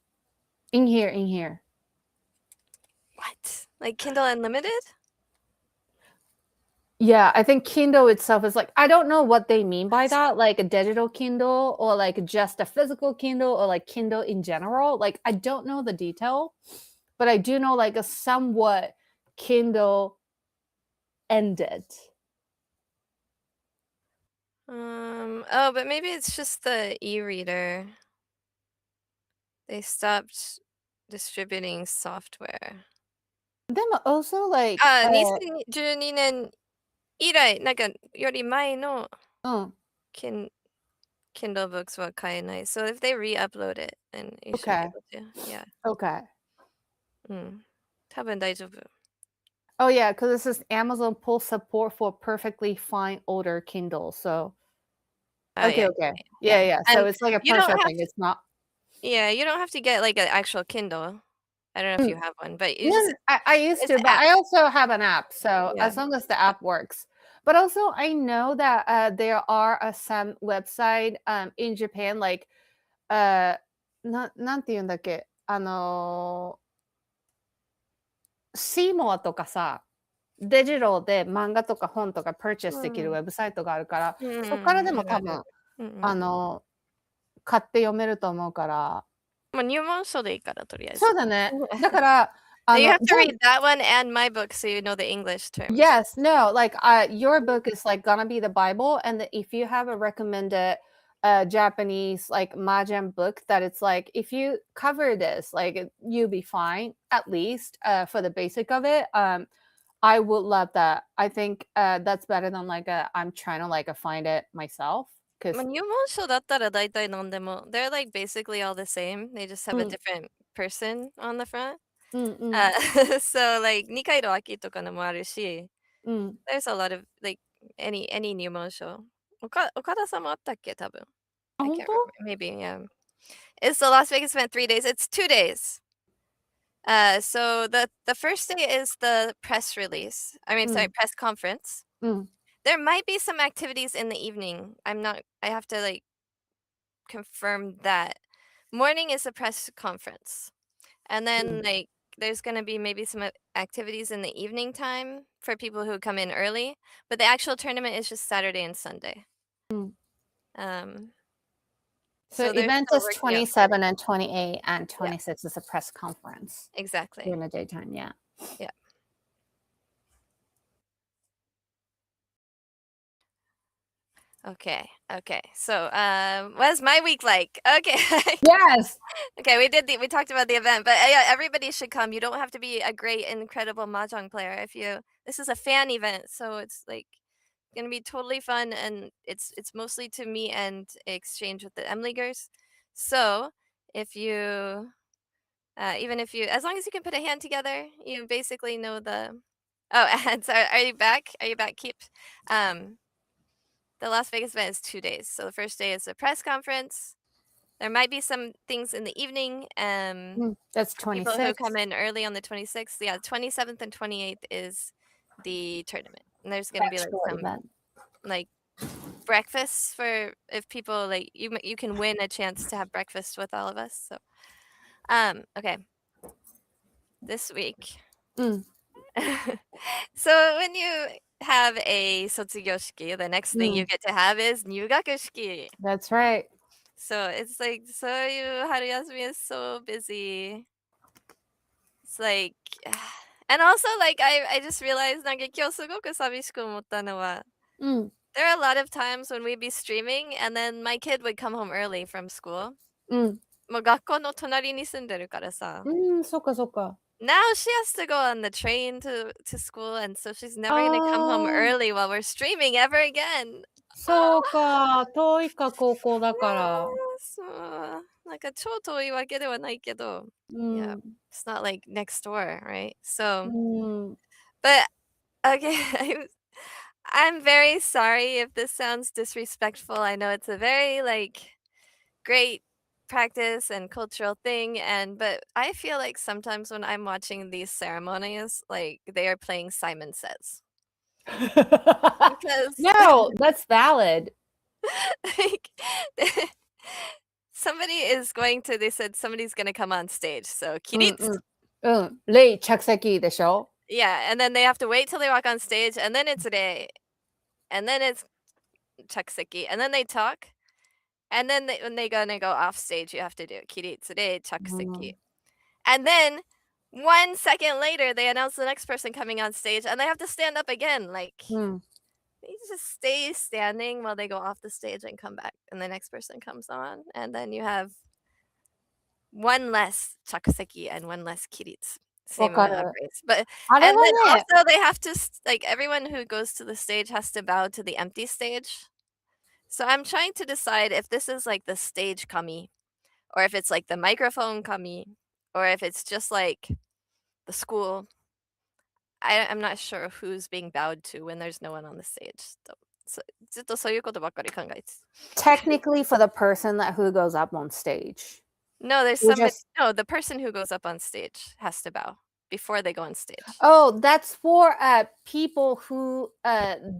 Speaker 2: In here.
Speaker 1: What? Like Kindle Unlimited?
Speaker 2: Yeah, I think Kindle itself is like I don't know what they mean by that, like a digital Kindle or like just a physical Kindle or like Kindle in general. Like I don't know the detail, but I do know like a somewhat Kindle ended.
Speaker 1: Oh, but maybe it's just the e-reader. They stopped distributing software.
Speaker 2: Then also like
Speaker 1: あ、2012年以来、なんかより前の
Speaker 2: uh,
Speaker 1: Kin Kindle books は買えない。So if they re-upload it, then you should be
Speaker 2: okay.
Speaker 1: able to. Yeah.
Speaker 2: Okay.
Speaker 1: 多分大丈夫。
Speaker 2: Oh yeah, because this is Amazon pulls support for perfectly fine older Kindle. So
Speaker 1: Oh,
Speaker 2: okay,
Speaker 1: yeah,
Speaker 2: okay.
Speaker 1: yeah.
Speaker 2: Yeah. So
Speaker 1: And
Speaker 2: it's like a
Speaker 1: you don't
Speaker 2: partial
Speaker 1: have
Speaker 2: thing. It's not.
Speaker 1: you don't have to get, like, an actual Kindle. I don't know if
Speaker 2: Mm.
Speaker 1: you have one, but you just
Speaker 2: No, I used
Speaker 1: it's
Speaker 2: to,
Speaker 1: an
Speaker 2: but
Speaker 1: app.
Speaker 2: I also have an app. So
Speaker 1: Yeah.
Speaker 2: as long as the app works. But also, I know that there are some website in Japan, like なんて言うんだっけ、シーモアとかさ、デジローで漫画とか本とかパーチェスできるウ
Speaker 1: うん。
Speaker 2: ェブサイトがあるから、
Speaker 1: うんうんうん。
Speaker 2: そっからで
Speaker 1: あるある。
Speaker 2: も多分、
Speaker 1: うんうん。
Speaker 2: あの、買って読めると思うから。
Speaker 1: ま、入門書でいいから、とりあえず。
Speaker 2: そうだね。だから、
Speaker 1: And you have
Speaker 2: じ
Speaker 1: to
Speaker 2: ゃ
Speaker 1: read that one and my book so you know the English terms.
Speaker 2: yes, no, like, your book is, like, gonna be the Bible, and if you have a recommended, Japanese, like, mahjong book that it's like, if you cover this, like, you'll be fine, at least, for the basic of it, I would love that. I think, that's better than, like, I'm trying to, like, find it myself, 'cause
Speaker 1: ま、入門書だったら大体何でも they're, like, basically all the same. They just have a
Speaker 2: うん、
Speaker 1: different person on the front.
Speaker 2: うんうん、
Speaker 1: Uh, so, like, 二階堂秋とかのもあるし、
Speaker 2: うん。
Speaker 1: there's a lot of, like, any 入門書。岡田さんもあったっけ？多分。
Speaker 2: あ、
Speaker 1: I
Speaker 2: 本
Speaker 1: can't
Speaker 2: 当？remember.
Speaker 1: Maybe, yeah. Is the Las Vegas event 3 days? It's 2 days. So the first day is the press release. I mean,
Speaker 2: う
Speaker 1: sorry,
Speaker 2: ん、
Speaker 1: press conference.
Speaker 2: うん、
Speaker 1: There might be some activities in the evening. I have to, like, confirm that. Morning is a press conference. And
Speaker 2: う
Speaker 1: then,
Speaker 2: ん、
Speaker 1: like, there's gonna be maybe some activities in the evening time for people who come in early, but the actual tournament is just Saturday and Sunday.
Speaker 2: うん。
Speaker 1: Um,
Speaker 2: So
Speaker 1: so they're
Speaker 2: event
Speaker 1: still
Speaker 2: is
Speaker 1: working out the
Speaker 2: 27 and 28, and
Speaker 1: yeah,
Speaker 2: 26 is a press conference
Speaker 1: exactly.
Speaker 2: during the daytime, yeah.
Speaker 1: Yeah. Okay. Okay. So, what's my week like? Okay.
Speaker 2: Yes!
Speaker 1: Okay, we talked about the event, but, yeah, everybody should come. You don't have to be a great, incredible mahjong player if you this is a fan event, so it's, like, gonna be totally fun, and it's mostly to meet and exchange with the M-leaguers. So, if you, even if you as long as you can put a hand together, you basically know the Oh, and so are you back? Are you back, Keep? Um, the Las Vegas event is 2 days. So the first day is a press conference. There might be some things in the evening,
Speaker 2: That's
Speaker 1: for people who
Speaker 2: 26.
Speaker 1: come in early on the 26th. Yeah, 27th and 28th is the tournament. And there's gonna be, like,
Speaker 2: Bachelor
Speaker 1: some,
Speaker 2: event.
Speaker 1: like, breakfasts for if people, like you can win a chance to have breakfast with all of us, so, okay. This week.
Speaker 2: うん、
Speaker 1: So when you have a 卒業式, the next
Speaker 2: う
Speaker 1: thing you
Speaker 2: ん。
Speaker 1: get to have is 入学式.
Speaker 2: That's right.
Speaker 1: So it's like, so you Haruyasumi is so busy. It's like and also, like, I just realized なんか今日すごく寂しく思ったのは
Speaker 2: うん、
Speaker 1: there are a lot of times when we'd be streaming and then my kid would come home early from school.
Speaker 2: うん。
Speaker 1: もう学校の隣に住んでるからさ。
Speaker 2: そっかそっか。
Speaker 1: Now she has to go on the train to school, and so she's never gonna come home
Speaker 2: ああ、
Speaker 1: early while we're streaming ever again.
Speaker 2: そうか、遠いか、高校だから。
Speaker 1: そう、なんか超遠いわけではないけど、
Speaker 2: う
Speaker 1: yeah,
Speaker 2: ん、
Speaker 1: it's not like next door, right?
Speaker 2: う
Speaker 1: So,
Speaker 2: ん。
Speaker 1: but okay, I'm very sorry if this sounds disrespectful. I know it's a very, like, great practice and cultural thing, but I feel like sometimes when I'm watching these ceremonies, like, they are playing Simon Says. Because,
Speaker 2: No, that's valid.
Speaker 1: like, they said somebody's gonna come on stage, so 起立.
Speaker 2: 礼、着席でしょ？Yeah,
Speaker 1: and then they have to wait till they walk on stage, and then it's Rei, and then it's Chakuseki, and then they talk, and then when they gonna go off stage, you have to do 起立, Rei,
Speaker 2: う
Speaker 1: Chakuseki.
Speaker 2: ん、
Speaker 1: And then 1 second later, they announce the next person coming on stage, and they have to stand up again, like,
Speaker 2: うん。
Speaker 1: they just stay standing while they go off the stage and come back, and the next person comes on, and then you have 1 less chakuseki and 1 less kiritsu.
Speaker 2: わ
Speaker 1: Same
Speaker 2: かる。
Speaker 1: amount of raise, but
Speaker 2: あれ
Speaker 1: and
Speaker 2: は
Speaker 1: then
Speaker 2: ね
Speaker 1: also they have to like, everyone who goes to the stage has to bow to the empty stage. So I'm trying to decide if this is, like, the stage kami, or if it's, like, the microphone kami, or if it's just, like, the school. I'm not sure who's being bowed to when there's no one on the stage. So ずっとそういうことばっかり考えてた。
Speaker 2: Technically, for the person who goes up on stage.
Speaker 1: No, there's
Speaker 2: We're
Speaker 1: somebody
Speaker 2: just
Speaker 1: no, the person who goes up on stage has to bow before they go on stage.
Speaker 2: Oh, that's for people who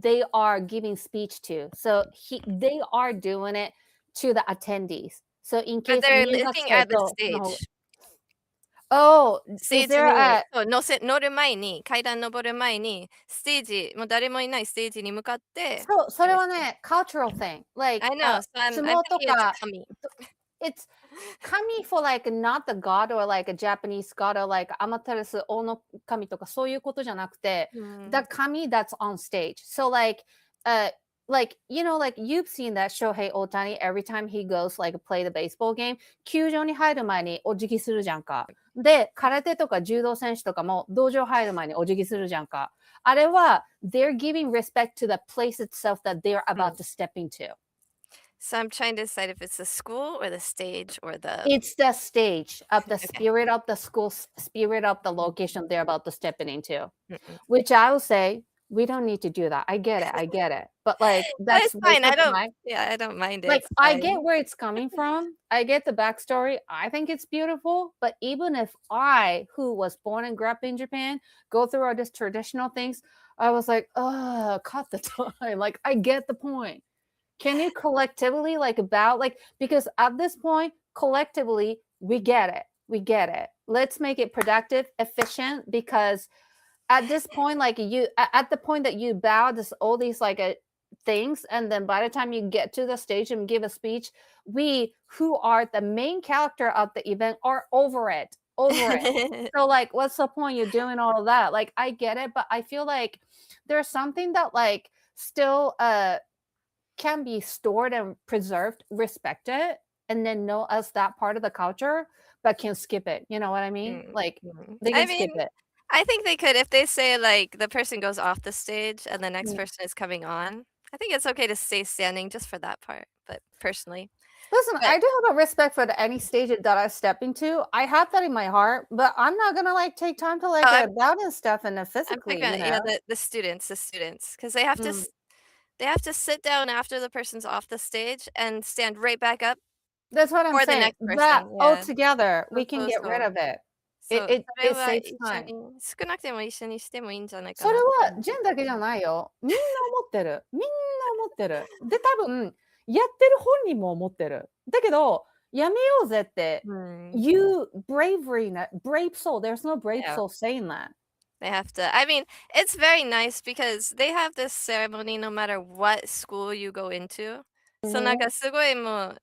Speaker 2: they are giving speech to. So they are doing it to the attendees. So in
Speaker 1: But
Speaker 2: case
Speaker 1: they're
Speaker 2: 入学
Speaker 1: looking
Speaker 2: 生
Speaker 1: at the
Speaker 2: との方
Speaker 1: stage.
Speaker 2: Oh,
Speaker 1: ス
Speaker 2: is
Speaker 1: テージ
Speaker 2: there
Speaker 1: に
Speaker 2: a
Speaker 1: そう、乗る前に、階段登る前に、ステージもう誰もいないステージに向かって、
Speaker 2: それはね、cultural thing. Like,
Speaker 1: I know, so I'm
Speaker 2: 相撲と
Speaker 1: thinking it's
Speaker 2: か
Speaker 1: kami.
Speaker 2: it's kami for like not the god or like a Japanese god or like Amaterasu 大の神とかそういうことじゃなくて、the kami that's on stage. So like you know like you've seen that Shohei Ohtani every time he goes like play the baseball game 球場に入る前にお辞儀するじゃんか。で、空手とか柔道選手とかも道場入る前にお辞儀するじゃんか。あれは they're giving respect to the place itself that they're about to step into.
Speaker 1: So I'm trying to decide if it's the school or the stage or the
Speaker 2: It's the stage of the
Speaker 1: Okay.
Speaker 2: spirit of the school, spirit of the location they're about to step into.
Speaker 1: Mm-mm.
Speaker 2: Which I will say, we don't need to do that. I get it. But like that's
Speaker 1: It's fine, I don't
Speaker 2: high.
Speaker 1: yeah, I don't mind it,
Speaker 2: Like
Speaker 1: it's
Speaker 2: I
Speaker 1: fine.
Speaker 2: get where it's coming from. I get the backstory. I think it's beautiful. But even if I, who was born and grew up in Japan, go through all these traditional things, I was like, oh, cut the time. Like I get the point. Can you collectively like about like because at this point collectively we get it. Let's make it productive, efficient, because at this point like at the point that you bow this all these like things, and then by the time you get to the stage and give a speech, we who are the main character of the event are over it. So like what's the point you're doing all of that? Like I get it, but I feel like there's something that like still can be stored and preserved, respected, and then know as that part of the culture, but can skip it. You know what I mean? Like they
Speaker 1: I
Speaker 2: can skip
Speaker 1: mean,
Speaker 2: it.
Speaker 1: I think they could if they say, like, the person goes off the stage and the next person is coming on. I think it's okay to stay standing just for that part, but personally.
Speaker 2: Listen,
Speaker 1: But
Speaker 2: I do have a respect for any stage that I step into. I have that in my heart, but I'm not gonna like take time to like
Speaker 1: oh,
Speaker 2: down and stuff and
Speaker 1: I'm
Speaker 2: physically,
Speaker 1: talking
Speaker 2: you
Speaker 1: about, yeah,
Speaker 2: know.
Speaker 1: the students, because they have to
Speaker 2: Mm.
Speaker 1: they have to sit down after the person's off the stage and stand right back up
Speaker 2: That's what I'm
Speaker 1: for the
Speaker 2: saying.
Speaker 1: next
Speaker 2: That
Speaker 1: person, yeah.
Speaker 2: altogether,
Speaker 1: そう
Speaker 2: we can
Speaker 1: そう
Speaker 2: get
Speaker 1: そう。
Speaker 2: rid of it.
Speaker 1: そう、それ
Speaker 2: It
Speaker 1: は
Speaker 2: saves
Speaker 1: 一緒
Speaker 2: time.
Speaker 1: に少なくても一緒にしてもいいんじゃないか
Speaker 2: それ
Speaker 1: なって
Speaker 2: はジェンだけじゃないよ。みんな思ってる。みんな思ってる。で、多分、やってる本人も思ってる。だけど、やめようぜって、you bravery, brave soul, there's no brave
Speaker 1: Yeah.
Speaker 2: soul saying that.
Speaker 1: They have to I mean, it's very nice because they have this ceremony no matter what school you go into. そう、なんかすごいもう、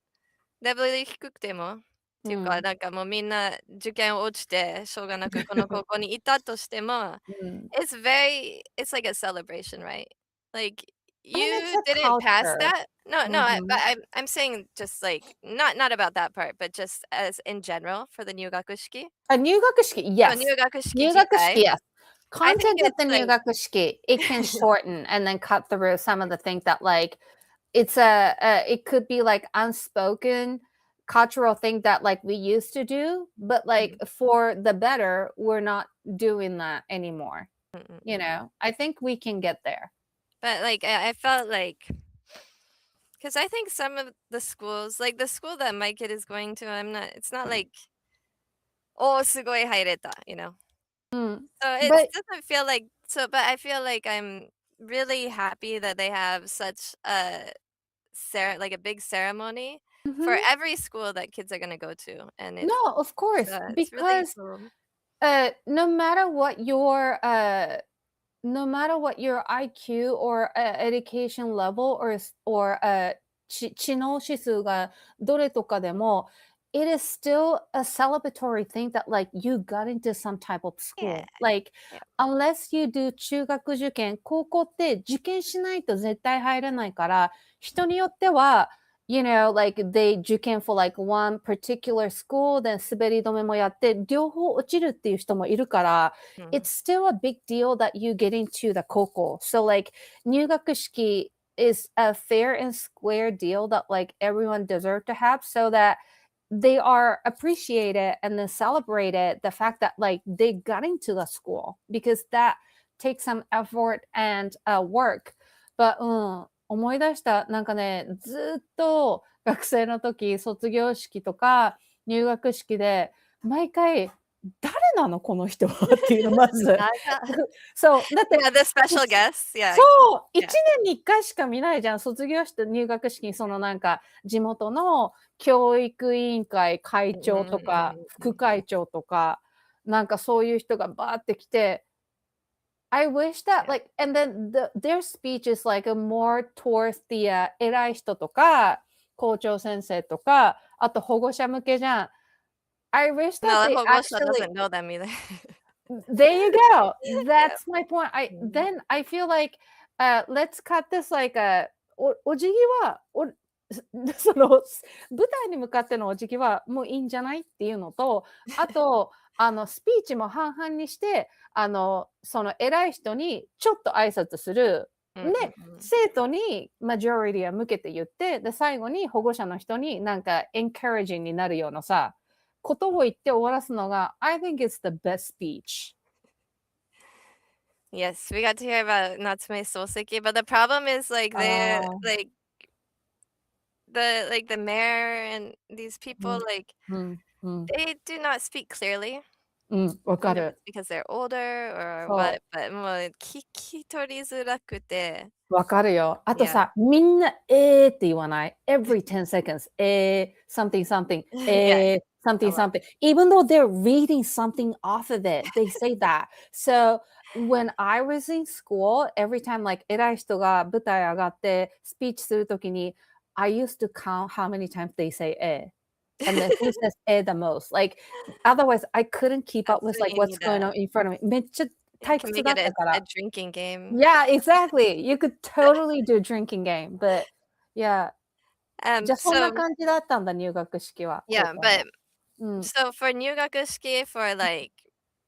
Speaker 1: レベル低くてもっていうか、なんかもうみんな受験落ちてしょうがなくこの高校にいたとしても、it's like a celebration, right? Like,
Speaker 2: I mean, it's
Speaker 1: you
Speaker 2: a
Speaker 1: didn't pass
Speaker 2: culture.
Speaker 1: that No, but I'm saying just like not about that part, but just as in general for the 入学式。
Speaker 2: 入学式、
Speaker 1: そう、
Speaker 2: yes.
Speaker 1: 入学式
Speaker 2: 入
Speaker 1: 自体。
Speaker 2: 学式、yes.
Speaker 1: I think
Speaker 2: Content of
Speaker 1: it's
Speaker 2: the
Speaker 1: like
Speaker 2: 入学式, it can shorten and then cut through some of the things that like it could be like unspoken cultural thing that like we used to do, but like for the better, we're not doing that anymore. You know, I think we can get there.
Speaker 1: But like I felt like because I think some of the schools, like the school that my kid is going to, it's not like, oh, すごい入れた, you know? So it
Speaker 2: But
Speaker 1: doesn't feel like, but I feel like I'm really happy that they have such a, like a big ceremony for every school that kids are going to go to. And
Speaker 2: no, of course,
Speaker 1: it's really
Speaker 2: because
Speaker 1: cool.
Speaker 2: no matter what your IQ or education level or 知能指数がどれとかでも it is still a celebratory thing that like you got into some type of
Speaker 1: Yeah.
Speaker 2: school. Like
Speaker 1: Yeah.
Speaker 2: unless you do 中学受験、高校って受験しないと絶対入れないから、人によってはyou know, like they 受験 for like one particular school, then 滑り止めもやって、両方落ちるっていう人もいるから、it's still a big deal that you get into the 高校. So like 入学式 is a fair and square deal that like everyone deserves to have so that they are appreciated and then celebrated the fact that like they got into the school because that take some effort and work. But 思い出した。なんかね、ずっと学生の時、卒業式とか入学式で、毎回、誰なのこの人はっていうのまず。そう。だって、
Speaker 1: Yeah, the special guests. Yeah.
Speaker 2: そう、1年に1回しか見ないじゃん。卒業して入学式にそのなんか地元の教育委員会会長とか副会長とか、なんかそういう人がバーって来て、I wish that like, and then their speech is like a more towards the 偉い人とか、校長先生とか、あと保護者向けじゃん。I wish
Speaker 1: No,
Speaker 2: that
Speaker 1: the
Speaker 2: they
Speaker 1: whole Gosha
Speaker 2: actually,
Speaker 1: doesn't know them either.
Speaker 2: there you go. That's my point. Then I feel like, let's cut this likeお辞儀は、その舞台に向かってのお辞儀はもういいんじゃないっていうのと、あと、スピーチも半々にして、その偉い人にちょっと挨拶する。で、生徒にマジョリティは向けて言って、で、最後に保護者の人になんかエンカレージングになるようなさ、ことを言って終わらすのが、I think it's the best speech.
Speaker 1: Yes, we got to hear about Natsume Soseki, but the problem is like they like the mayor and these people like they do not speak clearly.
Speaker 2: わ
Speaker 1: I
Speaker 2: か
Speaker 1: don't know if
Speaker 2: る。
Speaker 1: it's because they're older or
Speaker 2: そ
Speaker 1: what,
Speaker 2: う。
Speaker 1: but もう聞き取りづらくて。
Speaker 2: わかるよ。あと
Speaker 1: Yeah.
Speaker 2: さ、みんなって言わない ?every 10 seconds. something something.
Speaker 1: Yeah,
Speaker 2: something
Speaker 1: a lot.
Speaker 2: something. Even though they're reading something off of it, they say that. So when I was in school, every time like 偉い人が舞台上がってスピーチするときに、I used to count how many times they say and then who says the most. Like, otherwise I couldn't keep up with
Speaker 1: That's
Speaker 2: like
Speaker 1: what you
Speaker 2: what's
Speaker 1: need
Speaker 2: going on in front of me. めっちゃ
Speaker 1: you
Speaker 2: 退
Speaker 1: can
Speaker 2: 屈
Speaker 1: make
Speaker 2: だっ
Speaker 1: it
Speaker 2: たか
Speaker 1: a
Speaker 2: ら。
Speaker 1: drinking game.
Speaker 2: Yeah, exactly. You could totally do a drinking game, but yeah. じゃ、そんな
Speaker 1: So
Speaker 2: 感じだったんだ、入学式は、高
Speaker 1: yeah,
Speaker 2: 校
Speaker 1: but
Speaker 2: の。
Speaker 1: so for 入学式 for like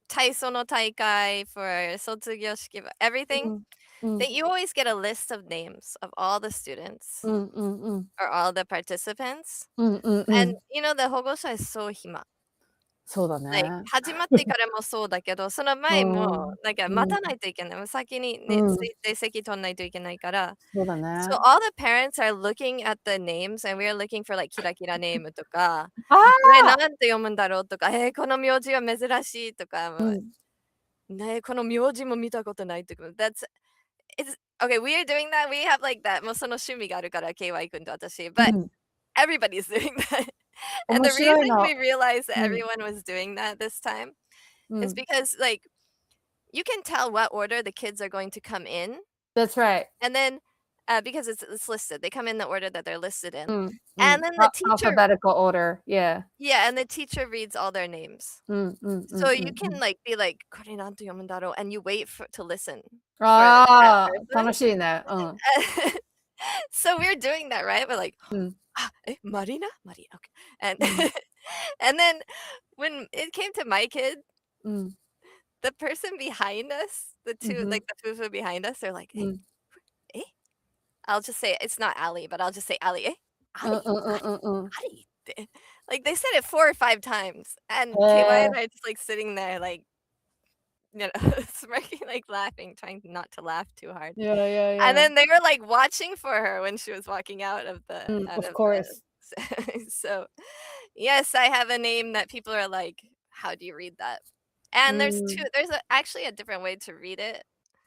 Speaker 1: 体操の大会 for 卒業式 everything, that you always get a list of names of all the students or all the participants. And you know the 保護者 is so 暇。
Speaker 2: そうだ
Speaker 1: like
Speaker 2: ね。
Speaker 1: 始まってからもそうだけど、その前もなんか待たないといけない。もう先にね、ついて席取んないといけないから。
Speaker 2: そうだ
Speaker 1: So
Speaker 2: ね。
Speaker 1: all the parents are looking at the names and we are looking for like キラキラネームとか、
Speaker 2: あ
Speaker 1: これなん
Speaker 2: あ！
Speaker 1: て読むんだろうとか、この名字は珍しいとか、ね、この名字も見たことないとか。It's okay, we are doing that. We have like that. もうその趣味があるから、KY 君と私。But everybody's doing that. And
Speaker 2: 面
Speaker 1: the
Speaker 2: 白
Speaker 1: reason
Speaker 2: いの。
Speaker 1: we realized that everyone was doing that this time is because like you can tell what order the kids are going to come in.
Speaker 2: That's right.
Speaker 1: And then because it's listed, they come in the order that they're listed in. And then the teacher
Speaker 2: Alphabetical order, yeah.
Speaker 1: yeah, and the teacher reads all their names. So you can like be like, これなんて読むんだろう and you wait to listen for that
Speaker 2: ああ、
Speaker 1: person.
Speaker 2: 楽しいね。
Speaker 1: So we're doing that, right? We're like, Marina? Maria, okay. And and then when it came to my kid, the person behind us, the two like the fufu behind us, they're like, eh? I'll just say it's not Ali, but I'll just say Ali, Ali, Ali. Like they said it 4 or 5 times, and KY and I just like sitting there like, you know, smirking, like laughing, trying not to laugh too hard.
Speaker 2: Yeah.
Speaker 1: And then they were like watching for her when she was walking out of the
Speaker 2: Of course.
Speaker 1: so yes, I have a name that people are like, how do you read that? And there's actually a different way to read it.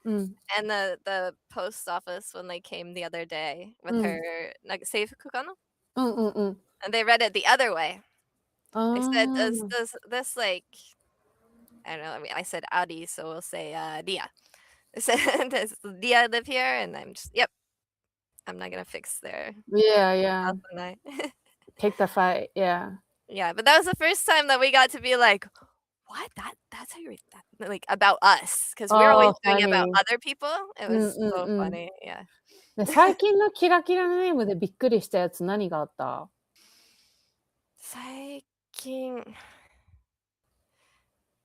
Speaker 1: And the post office when they came the other day with her like seifuku kana? And they read it the other way. They said, does this like I don't know, I mean I said Adi, so we'll say Dia. They said, does Dia live here? And I'm just yep. I'm not gonna fix their
Speaker 2: Yeah.
Speaker 1: tonight.
Speaker 2: Pick the fight, yeah.
Speaker 1: Yeah, but that was the first time that we got to be like, what? That's how you read that? Like about us, because we were always
Speaker 2: Oh,
Speaker 1: doing it about
Speaker 2: funny.
Speaker 1: other people. It was so funny, yeah.
Speaker 2: で、最近のキラキラネームでびっくりしたやつ何があった？
Speaker 1: 最近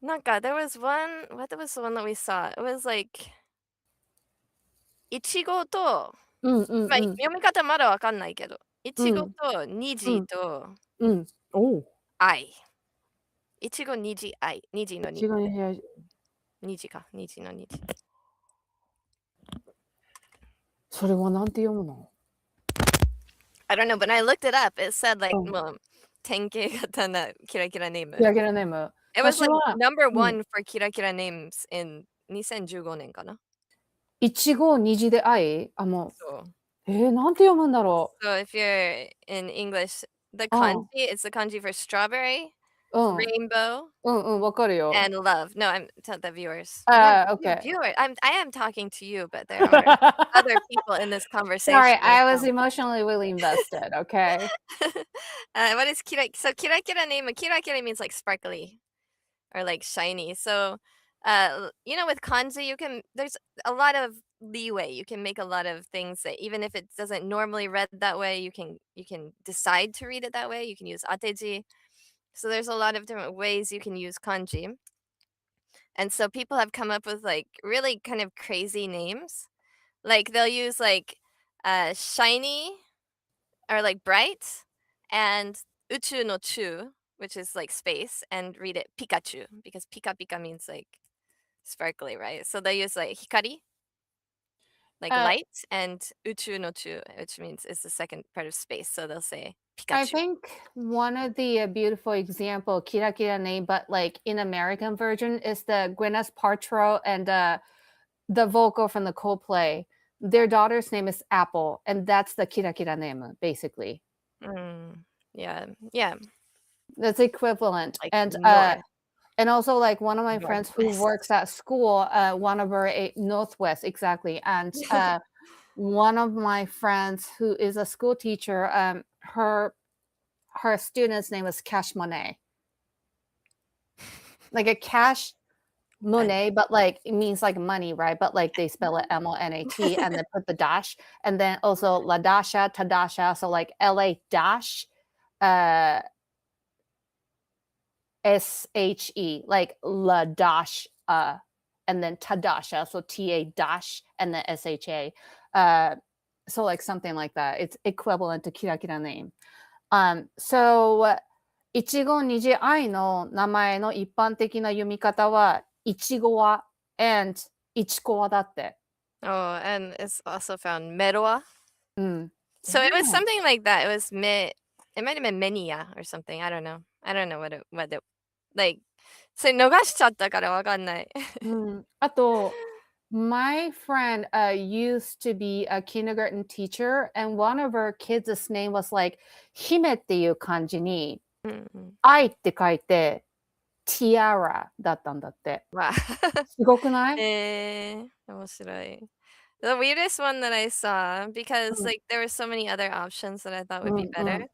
Speaker 1: なんか there was one what was the one that we saw? It was like いちごとま、読み方まだわかんないけど、いちごとにじと
Speaker 2: おお。
Speaker 1: 愛。いちご、にじ、愛。にじのに。
Speaker 2: 違い
Speaker 1: にじか、にじのにじ。
Speaker 2: それはなんて読むの？
Speaker 1: I don't know, but I looked it up. It said like, 典型型なキラキラネーム。
Speaker 2: キラキラネーム。
Speaker 1: It was
Speaker 2: 私
Speaker 1: like
Speaker 2: は、
Speaker 1: number one for キラキラ names in 2015年かな。
Speaker 2: 一期二で愛も
Speaker 1: そう。
Speaker 2: う、なんて読むんだろ
Speaker 1: So if you're in English, the
Speaker 2: う。
Speaker 1: kanji, it's the kanji for strawberry,
Speaker 2: う
Speaker 1: rainbow,
Speaker 2: ん、わかるよ。
Speaker 1: and love. No, I'm tell the viewers.
Speaker 2: Okay.
Speaker 1: Viewer. I am talking to you, but there are other people in this conversation
Speaker 2: Sorry,
Speaker 1: as
Speaker 2: I was
Speaker 1: well.
Speaker 2: emotionally really invested, okay?
Speaker 1: What is kira? So kira name? Kira means like sparkly or like shiny. So, with kanji, there's a lot of leeway. You can make a lot of things that even if it doesn't normally read that way, you can decide to read it that way. You can use ateji. So there's a lot of different ways you can use kanji. And so people have come up with like really kind of crazy names. Like they'll use like shiny or like bright and uchu no chu, which is like space, and read it Pikachu because pika pika means like sparkly, right? So they use like hikari, like light, and uchu no chu, which means it's the second part of space. So they'll say
Speaker 2: I
Speaker 1: Pikachu.
Speaker 2: think one of the beautiful example, Kira Kira name, but like in American version is the Gwyneth Paltrow and the vocal from the Coldplay. Their daughter's name is Apple, and that's the Kira Kira name, basically.
Speaker 1: Yeah.
Speaker 2: That's equivalent.
Speaker 1: Like
Speaker 2: And also like one of my friends who
Speaker 1: Northwest.
Speaker 2: works at school, one of her Northwest, exactly. And one of my friends who is a school teacher, her student's name was Cash Monet. Like a cash Monet, but like it means like money, right? But like they spell it MONAT and then put the dash. And then also La Dasha, Tadasha, so like LA dash SHE, like La Dash, and then Tadasha, so TA dash and then SHA. So like something like that. It's equivalent to Kira Kira name. So いちごにじあいの名前の一般的な読み方は、いちごわ and いちこわだって。
Speaker 1: Oh, and it's also found Meroa.
Speaker 2: うん。
Speaker 1: So it was something like that. It might have been Menia or something. I don't know what it like. それ逃しちゃったからわかんない。
Speaker 2: あと、my friend used to be a kindergarten teacher, and one of her kids' name was like 姫っていう漢字に、愛って書いて、tiara だったんだって。
Speaker 1: わ
Speaker 2: すごくない？
Speaker 1: 面白い。The weirdest one that I saw, because like there were so many other options that I thought would be better.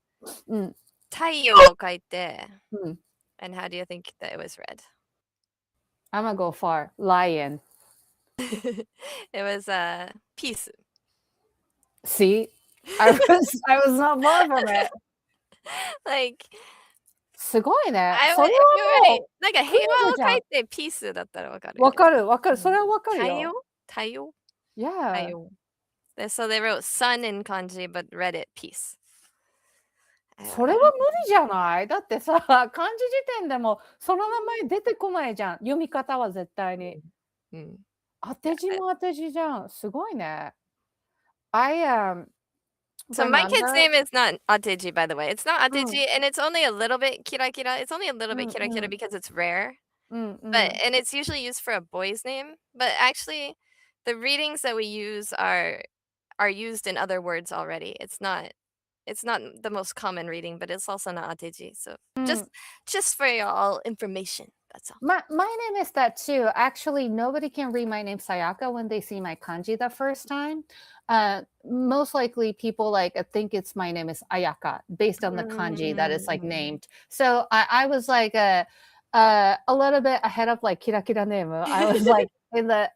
Speaker 1: 太陽を書いて、and how do you think that it was read?
Speaker 2: I'm gonna go far. Lion.
Speaker 1: It was peace.
Speaker 2: See? I was not far from it.
Speaker 1: Like
Speaker 2: すごいね。
Speaker 1: それはもうなんか平和を書いてピースだったらわかる。
Speaker 2: わかる。それはわかるよ。
Speaker 1: 太陽
Speaker 2: Yeah.
Speaker 1: So they wrote sun in kanji but read it peace.
Speaker 2: それは無理じゃない？だってさ、漢字辞典でもその名前出てこないじゃん。読み方は絶対に。当て字も当て字じゃん。すごいね。
Speaker 1: So my kid's name is not Ateji, by the way. It's not Ateji, and it's only a little bit kira kira. It's only a little bit kira kira because it's rare. And it's usually used for a boy's name. But actually, the readings that we use are used in other words already. It's not the most common reading, but it's also not Ateji. So just for y'all information. That's all.
Speaker 2: My name is that too. Actually, nobody can read my name Sayaka when they see my kanji the first time. Most likely people like think it's my name is Ayaka based on the kanji that is like named. So I was like a little bit ahead of like Kira Kira name. I was like in the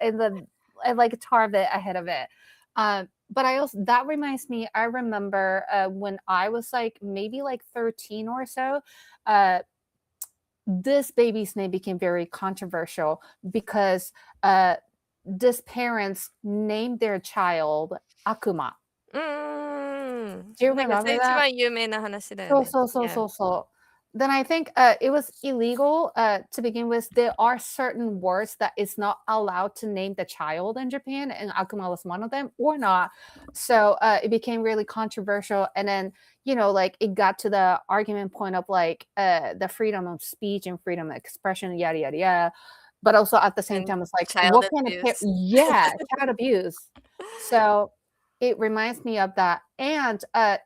Speaker 2: like a tar bit ahead of it. But that reminds me, I remember when I was like maybe like 13 or so, this baby's name became very controversial because this parents named their child Akuma. Do you remember that?
Speaker 1: 一番有名な話だよね。
Speaker 2: そう。then I think it was illegal to begin with. There are certain words that it's not allowed to name the child in Japan, and Akuma was one of them, or not. So it became really controversial, and then like it got to the argument point of like the freedom of speech and freedom of expression, yada yada yada. But also at the same
Speaker 1: And
Speaker 2: time, it's like
Speaker 1: child
Speaker 2: what kind of
Speaker 1: abuse.
Speaker 2: yeah, child abuse. So it reminds me of that. And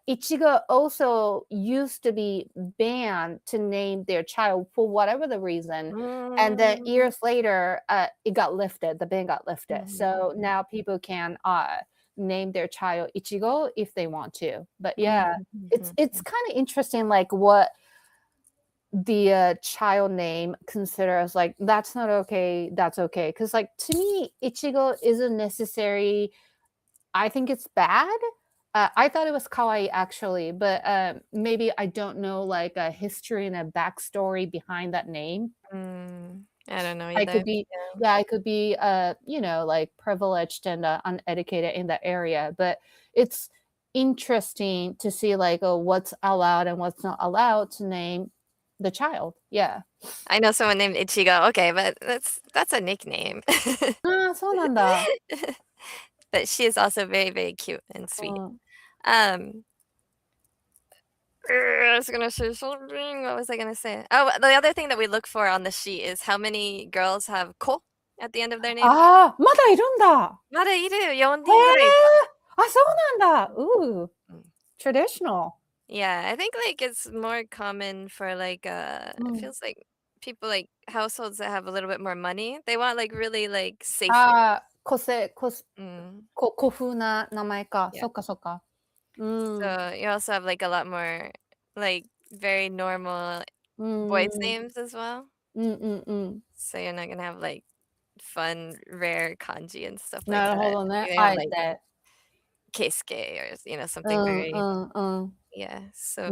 Speaker 2: Ichigo also used to be banned to name their child for whatever the reason. And then years later, it got lifted. The ban got lifted. So now people can name their child Ichigo if they want to. But yeah, it's kind of interesting, like what the child name considers like that's not okay, that's okay. Because like to me, Ichigo isn't necessary. I think it's bad. I thought it was kawaii actually, but maybe I don't know like a history and a backstory behind that name.
Speaker 1: I don't know
Speaker 2: I
Speaker 1: either.
Speaker 2: could be, yeah, I could be, like privileged and uneducated in that area, but it's interesting to see like what's allowed and what's not allowed to name the child. Yeah.
Speaker 1: I know someone named Ichigo. Okay, but that's a nickname.
Speaker 2: そうなんだ。
Speaker 1: But she is also very, very cute and sweet.
Speaker 2: うん。
Speaker 1: I was gonna say something. What was I gonna say? Oh, the other thing that we look for on the sheet is how many girls have ko at the end of their name.
Speaker 2: ああ、まだいるんだ。
Speaker 1: まだいるよ。4
Speaker 2: へえ。
Speaker 1: 人ぐらいいた。
Speaker 2: あ、そうなんだ。Ooh, traditional.
Speaker 1: Yeah, I think like it's more common for like it
Speaker 2: うん。
Speaker 1: feels like people like households that have a little bit more money. They want like really like safe names.
Speaker 2: ああ、
Speaker 1: Mm,
Speaker 2: 古風な名前か。
Speaker 1: yeah.
Speaker 2: そっかそっか。うん。
Speaker 1: So you also have like a lot more like very normal
Speaker 2: う
Speaker 1: boys
Speaker 2: ん。
Speaker 1: names as well.
Speaker 2: うんうんうん。
Speaker 1: So you're not gonna have like fun, rare kanji and stuff like
Speaker 2: なるほ
Speaker 1: that.
Speaker 2: どね。
Speaker 1: You're gonna
Speaker 2: あ
Speaker 1: have
Speaker 2: え
Speaker 1: like
Speaker 2: て。
Speaker 1: keisuke or
Speaker 2: う
Speaker 1: something
Speaker 2: んう
Speaker 1: very
Speaker 2: んうん。
Speaker 1: yeah. So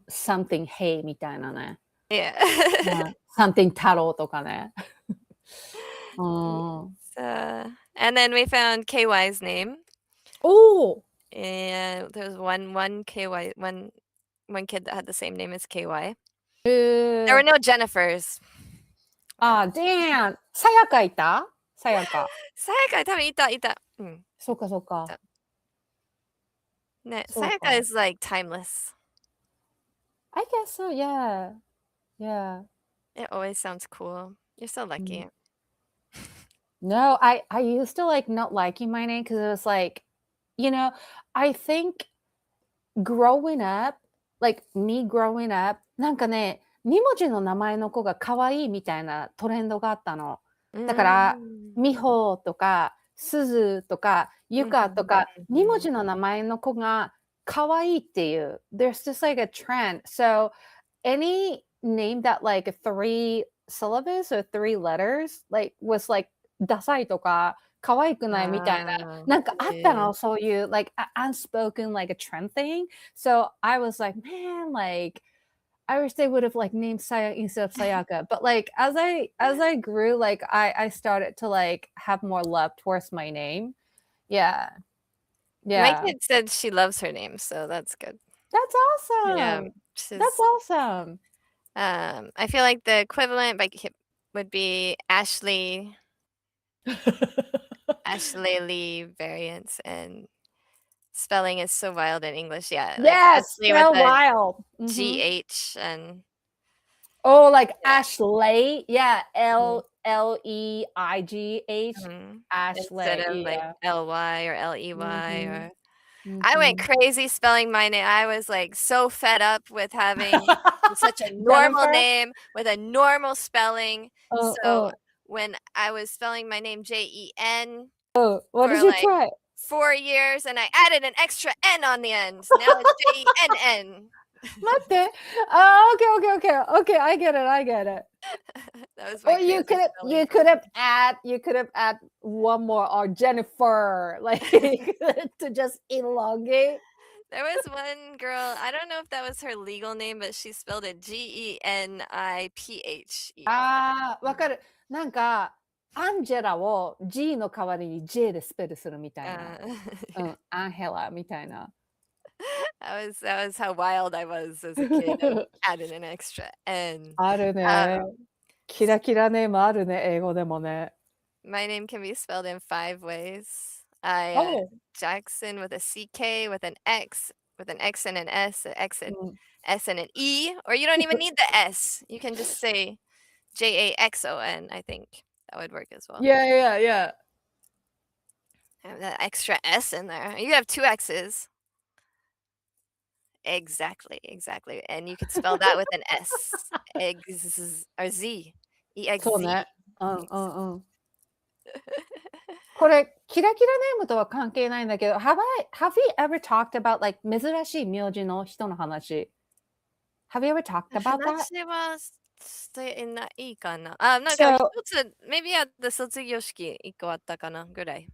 Speaker 2: something hey みたいなね。
Speaker 1: yeah.
Speaker 2: うん。something 太郎とかね。う
Speaker 1: Yes,
Speaker 2: ん。
Speaker 1: and then we found KY's name.
Speaker 2: おお。
Speaker 1: And there was one KY one kid that had the same name as KY.
Speaker 2: へ
Speaker 1: There were
Speaker 2: え。
Speaker 1: no Jennifers.
Speaker 2: あ、damn。さやかいた？さやか。
Speaker 1: Sayaka 多分いた。
Speaker 2: そっかそっか。
Speaker 1: ね、
Speaker 2: そう
Speaker 1: Sayaka
Speaker 2: か。
Speaker 1: is like timeless.
Speaker 2: I guess so, yeah. Yeah.
Speaker 1: It always sounds cool. You're so lucky.
Speaker 2: No, I used to like not liking my name because it was like, I think growing up, like me growing up, なんかね、2文字の名前の子が可愛いみたいなトレンドがあったの。だから、美穂とか、すずとか、ゆかとか、2文字の名前の子が可愛いっていう。There's just like a trend. So any name that like 3 syllables or 3 letters like was like ダサいとか、可愛くないみたいな、なんかあったの、そういう like unspoken like a trend thing. So I was like, man, like I wish they would have like named Saya instead of Sayaka. But like as I grew, like I started to like have more love towards my name. Yeah.
Speaker 1: My
Speaker 2: Yeah.
Speaker 1: kid said she loves her name, so that's good.
Speaker 2: That's
Speaker 1: Yeah,
Speaker 2: awesome.
Speaker 1: she's
Speaker 2: That's awesome.
Speaker 1: I feel like the equivalent would be Ashley Lee variants, and spelling is so wild in English. Yeah, like
Speaker 2: Yes,
Speaker 1: Ashley with
Speaker 2: so
Speaker 1: a
Speaker 2: wild.
Speaker 1: GH and
Speaker 2: Oh, like
Speaker 1: yeah.
Speaker 2: Ashley. Yeah,
Speaker 1: Mhm.
Speaker 2: Leigh.
Speaker 1: Instead
Speaker 2: Ashley.
Speaker 1: of like
Speaker 2: Yeah.
Speaker 1: LY or LEY
Speaker 2: Mhm.
Speaker 1: or I went
Speaker 2: Mhm.
Speaker 1: crazy spelling my name. I was like so fed up with having such a normal
Speaker 2: Jennifer?
Speaker 1: name with a normal spelling.
Speaker 2: Oh,
Speaker 1: So
Speaker 2: oh,
Speaker 1: when I was spelling my name JEN
Speaker 2: oh. What did
Speaker 1: for
Speaker 2: you
Speaker 1: like
Speaker 2: try?
Speaker 1: 4 years and I added an extra N on the end. Now it's JENN.
Speaker 2: 待って。Oh, okay. I get it.
Speaker 1: That was my
Speaker 2: Or you
Speaker 1: crazy
Speaker 2: could have
Speaker 1: spelling.
Speaker 2: you could have add one more or Jennifer, like to just elongate.
Speaker 1: There was one girl, I don't know if that was her legal name, but she spelled it GENIPHER.
Speaker 2: ああ、わかる。なんか、アンジェラを G の代わりに J でスペルするみたいな。
Speaker 1: Uh,
Speaker 2: うん、アンヘラみたいな。
Speaker 1: That was how wild I was as a kid. I added an extra N.
Speaker 2: あるね。キラキラネームあるね、英語でもね。
Speaker 1: My name can be spelled in 5 ways. I
Speaker 2: Oh.
Speaker 1: Jackson with a CK, with an X and an S, an X and S and an E, or you don't even need the S. You can just say JAXON. I think that would work as well.
Speaker 2: Yeah.
Speaker 1: Have that extra S in there. You have 2 X's. Exactly. And you could spell that with an S. Eggs or Z.
Speaker 2: そう
Speaker 1: EXZ.
Speaker 2: ね。これ、キラキラネームとは関係ないんだけど、have you ever talked about like 珍しい名字の人の話 ?Have you ever talked about that?
Speaker 1: 話はしてないかな。なんか
Speaker 2: So,
Speaker 1: 一つ、maybe at the 卒業式1個あったかなぐらい。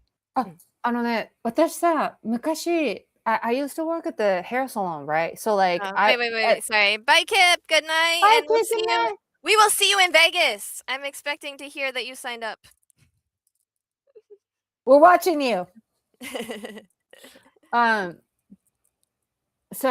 Speaker 2: 私さ、昔、I used to work at the hair salon, right? So like,
Speaker 1: wait. Sorry. Bye, Kip. Good night.
Speaker 2: Bye,
Speaker 1: And we'll see you. We will see you in Vegas. I'm expecting to hear that you signed up.
Speaker 2: We're watching you. So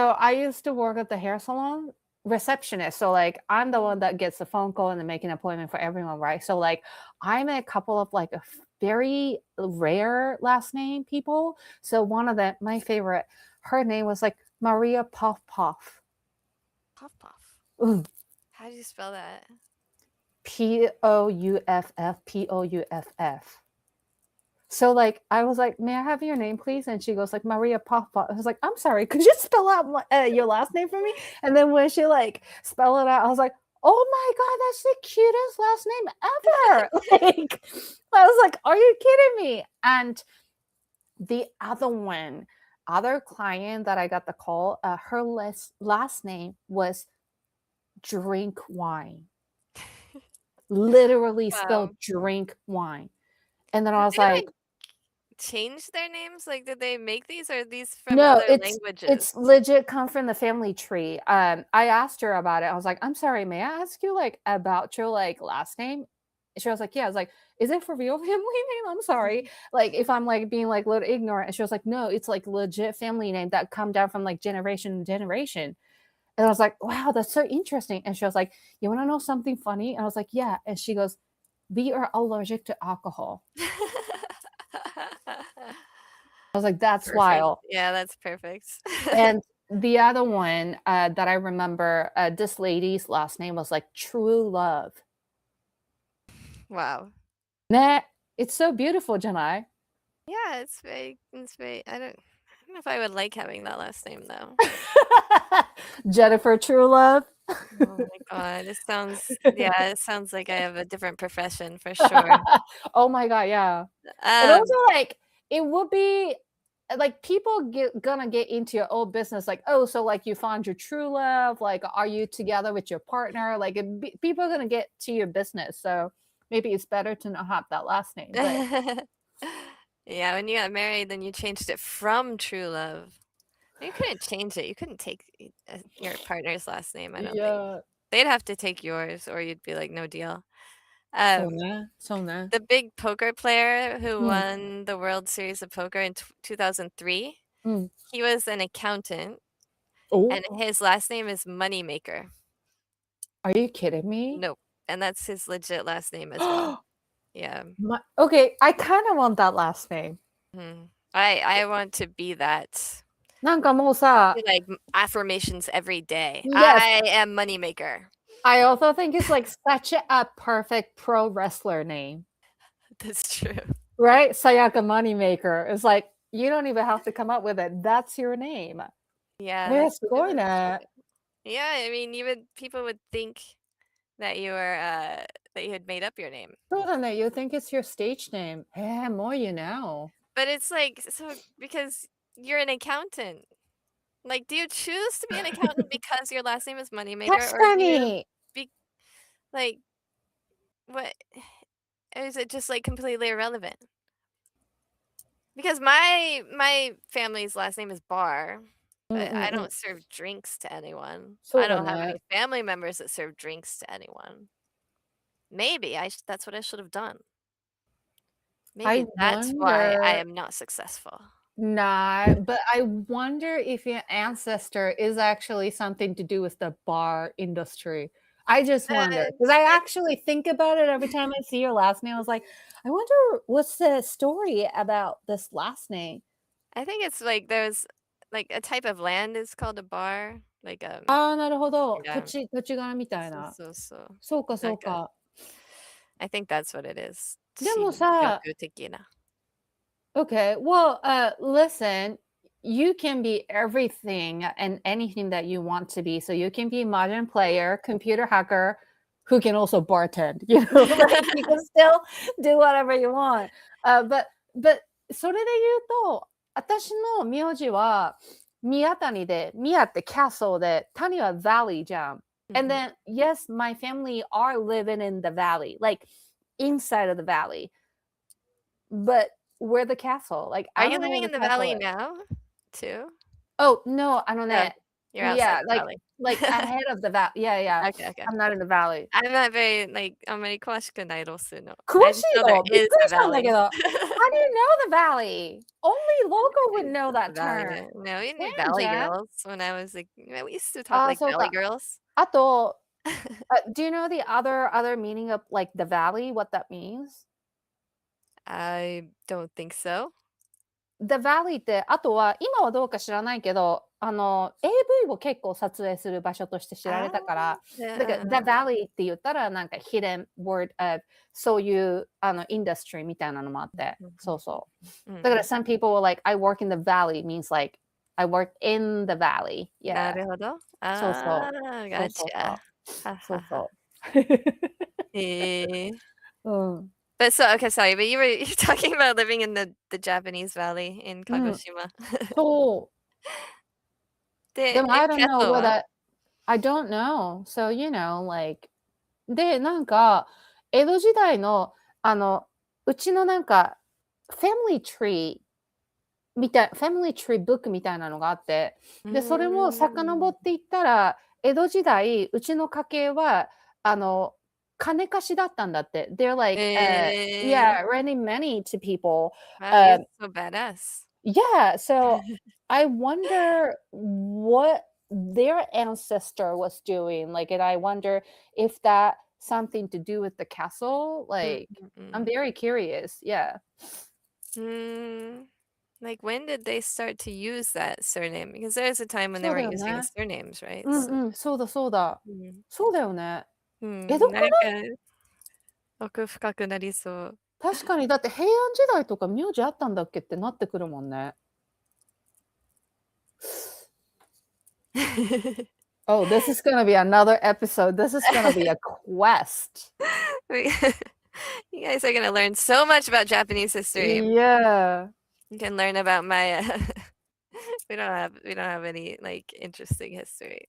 Speaker 2: I used to work at the hair salon receptionist. So like I'm the one that gets the phone call and then make an appointment for everyone, right? So like I met a couple of like a very rare last name people. So one of them, my favorite, her name was like Maria Puff Puff.
Speaker 1: Puff Puff.
Speaker 2: Mm.
Speaker 1: How do you spell that?
Speaker 2: Pouff. So like I was like, may I have your name, please? And she goes like Maria Papa. I was like, I'm sorry, could you spell out your last name for me? And then when she like spelled it out, I was like, oh my god, that's the cutest last name ever. Like I was like, are you kidding me? And the other client that I got the call, her last name was Drink Wine. Literally spelled drink wine. And then I was like,
Speaker 1: change their names? Like, did they make these, or are these from other languages?
Speaker 2: It's legit come from the family tree. I asked her about it. I was like, I'm sorry, may I ask you like about your like last name? She was like, yeah. I was like, is it for real family name? I'm sorry. Like if I'm like being like a little ignorant. And she was like, no, it's like legit family name that come down from like generation to generation. And I was like, wow, that's so interesting. And she was like, you want to know something funny? And I was like, yeah. And she goes, we are allergic to alcohol. I was like, that's
Speaker 1: perfect.
Speaker 2: wild.
Speaker 1: Yeah, that's perfect.
Speaker 2: And the other one that I remember, this lady's last name was like True Love.
Speaker 1: Wow.
Speaker 2: Nah, it's so beautiful, Janai.
Speaker 1: Yeah, it's very. I don't know if I would like having that last name though.
Speaker 2: Jennifer True Love.
Speaker 1: Oh my god, it sounds like I have a different profession for sure.
Speaker 2: Oh my god, yeah. And also like it would be like people gonna get into your old business like, oh, so like you found your true love, like are you together with your partner, like people are gonna get to your business, so maybe it's better to not have that last name. But
Speaker 1: yeah, when you got married then you changed it from True Love. You couldn't change it. You couldn't take your partner's last name, I don't think. They'd have to take yours or you'd be like, no deal. The big poker player who won the World Series of Poker in 2003, he was an accountant, and his last name is Moneymaker.
Speaker 2: Are you kidding me?
Speaker 1: Nope. And that's his legit last name as well. Yeah.
Speaker 2: Okay, I kind of want that last name.
Speaker 1: I want to be that.
Speaker 2: なんかもうさ
Speaker 1: like affirmations every day.
Speaker 2: Yes.
Speaker 1: I am Moneymaker.
Speaker 2: I also think it's like such a perfect pro wrestler name.
Speaker 1: That's true.
Speaker 2: Right? Sayaka Moneymaker. It's like, you don't even have to come up with it. That's your name.
Speaker 1: Yeah.
Speaker 2: That's going to.
Speaker 1: Yeah, I mean, people would think that you were that you had made up your name.
Speaker 2: You think it's your stage name. Yeah, more you know.
Speaker 1: But it's like, so because you're an accountant. Like, do you choose to be an accountant because your last name is Moneymaker, or do you like what? Is it just like completely irrelevant? Because my family's last name is Bar, but I don't serve drinks to anyone. I don't have any family members that serve drinks to anyone. Maybe that's what I should have done. Maybe that's why I am not successful.
Speaker 2: Not, but I wonder if your ancestor is actually something to do with the bar industry. I just wonder because I
Speaker 1: Like,
Speaker 2: actually think about it every time I see your last name. I was like, I wonder what's the story about this last name.
Speaker 1: I think it's like there's like a type of land is called a bar. Like
Speaker 2: ああ、なるほど。
Speaker 1: yeah.
Speaker 2: 土地柄みたい
Speaker 1: そう
Speaker 2: な。
Speaker 1: そうそう。
Speaker 2: そうか
Speaker 1: なんか、
Speaker 2: そうか。
Speaker 1: I think that's what it is.
Speaker 2: でも
Speaker 1: 地
Speaker 2: さ、
Speaker 1: 域的な。
Speaker 2: okay, well, listen, you can be everything and anything that you want to be. So you can be a modern player, computer hacker, who can also bartend. Like you can still do whatever you want. But それで言うと、私の名字は宮谷で、宮って castle で、谷は valley じゃん。And then, yes, my family are living in the valley, like inside of the valley. But we're the castle. Like,
Speaker 1: Are
Speaker 2: I
Speaker 1: you
Speaker 2: don't know where
Speaker 1: living
Speaker 2: the
Speaker 1: in the
Speaker 2: castle
Speaker 1: valley
Speaker 2: is.
Speaker 1: now too?
Speaker 2: Oh, no, I don't
Speaker 1: No,
Speaker 2: know.
Speaker 1: you're outside
Speaker 2: Yeah,
Speaker 1: the valley.
Speaker 2: like ahead of the valley. Yeah, yeah.
Speaker 1: Okay, okay.
Speaker 2: I'm not in the valley.
Speaker 1: I'm not very like あんまり詳しくないロスの。
Speaker 2: 詳
Speaker 1: I
Speaker 2: し
Speaker 1: just know
Speaker 2: い
Speaker 1: there
Speaker 2: のびっ
Speaker 1: is
Speaker 2: くり
Speaker 1: a
Speaker 2: したんだけ
Speaker 1: valley.
Speaker 2: ど。How do you know the valley? Only local would know
Speaker 1: The
Speaker 2: that
Speaker 1: valley.
Speaker 2: term.
Speaker 1: No, we knew
Speaker 2: ねえ、
Speaker 1: Valley
Speaker 2: Jen.
Speaker 1: Girls when I was like, we used to talk
Speaker 2: ああ、
Speaker 1: like
Speaker 2: そう
Speaker 1: Valley
Speaker 2: か。
Speaker 1: Girls.
Speaker 2: あと、do you know the other meaning of like the valley, what that means?
Speaker 1: I don't think so.
Speaker 2: The Valley って、あとは、今はどうか知らないけど、AV を結構撮影する場所として知られたから、だから The Valley って言ったら、なんか hidden word of そういうインダストリーみたいなのもあって、そうそう。だから some people were like, I work in the valley means like, I work in the valley.
Speaker 1: な
Speaker 2: Yeah.
Speaker 1: るほど。
Speaker 2: そうそ
Speaker 1: ああ、
Speaker 2: う。そうそうそ
Speaker 1: gotcha.
Speaker 2: う。
Speaker 1: ははは。
Speaker 2: そうそう。
Speaker 1: へえ。
Speaker 2: うん。
Speaker 1: But so okay, sorry, but you're talking about living in the Japanese valley in
Speaker 2: うん。
Speaker 1: Kagoshima.
Speaker 2: そう。で
Speaker 1: で、
Speaker 2: も、I don't know
Speaker 1: Kyoto は？whether,
Speaker 2: I don't know. So, like, で、なんか、江戸時代の、うちのなんか、family tree family tree book みたいなのがあって、
Speaker 1: う
Speaker 2: で、それも遡
Speaker 1: ーん。
Speaker 2: っていったら、江戸時代、うちの家系は、金貸しだったんだって。They're like,
Speaker 1: ええ。
Speaker 2: yeah, lending money to people.
Speaker 1: Wow, you're so badass.
Speaker 2: Yeah, so I wonder what their ancestor was doing. Like, and I wonder if that something to do with the castle.
Speaker 1: うん
Speaker 2: Like,
Speaker 1: うんう
Speaker 2: I'm
Speaker 1: ん。
Speaker 2: very curious. Yeah.
Speaker 1: うーん。Like, when did they start to use that surname? Because there was a time when they
Speaker 2: そうだ
Speaker 1: weren't
Speaker 2: よ
Speaker 1: using
Speaker 2: ね。
Speaker 1: surnames, right?
Speaker 2: うん
Speaker 1: So
Speaker 2: うん、そうだそうだ。
Speaker 1: うん。
Speaker 2: そうだよね。
Speaker 1: うん、
Speaker 2: 江戸か
Speaker 1: なんか
Speaker 2: ら
Speaker 1: 奥深くなりそう。
Speaker 2: 確かに、だって平安時代とか名字あったんだっけってなってくるもんね。Oh, this is gonna be another episode. This is gonna be a quest.
Speaker 1: We You guys are gonna learn so much about Japanese history.
Speaker 2: Yeah.
Speaker 1: You can learn about my we don't have any, like, interesting history.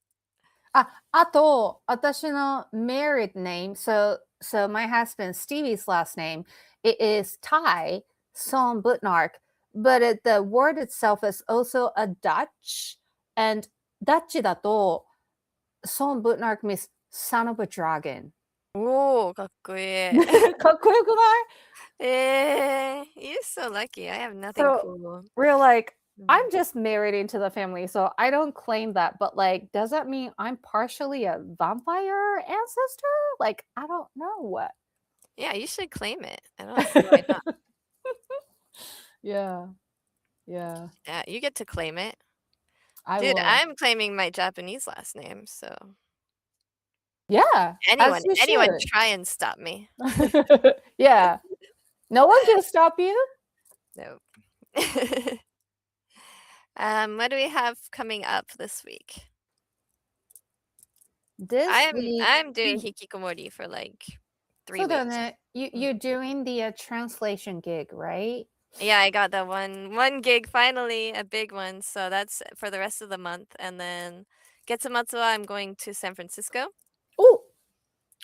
Speaker 2: あと、私の married name, so my husband Stevie's last name, it is Thai, Son Butnark, but the word itself is also a Dutch, and Dutch だと Son Butnark means son of a dragon.
Speaker 1: おお、かっこいい。
Speaker 2: かっこよくない？You're
Speaker 1: so lucky. I have nothing
Speaker 2: So
Speaker 1: cool.
Speaker 2: we're like,
Speaker 1: うん。
Speaker 2: I'm just married into the family, so I don't claim that. But like, does that mean I'm partially a vampire ancestor? Like, I don't know what.
Speaker 1: Yeah, you should claim it. I don't see why not.
Speaker 2: Yeah, yeah.
Speaker 1: Yeah, you get to claim it.
Speaker 2: I
Speaker 1: Dude,
Speaker 2: will.
Speaker 1: I'm claiming my Japanese last name, so
Speaker 2: Yeah, as
Speaker 1: anyone
Speaker 2: you
Speaker 1: anyone
Speaker 2: should.
Speaker 1: try and stop me.
Speaker 2: Yeah. No one can stop you.
Speaker 1: Nope. What do we have coming up this week?
Speaker 2: This week.
Speaker 1: I'm doing hikikomori for like 3
Speaker 2: そうだよ
Speaker 1: weeks.
Speaker 2: ね.
Speaker 1: Mm.
Speaker 2: You're doing the translation gig, right?
Speaker 1: Yeah, I got the one gig finally, a big one. So that's for the rest of the month. And then Getsumatsu, I'm going to San Francisco
Speaker 2: お、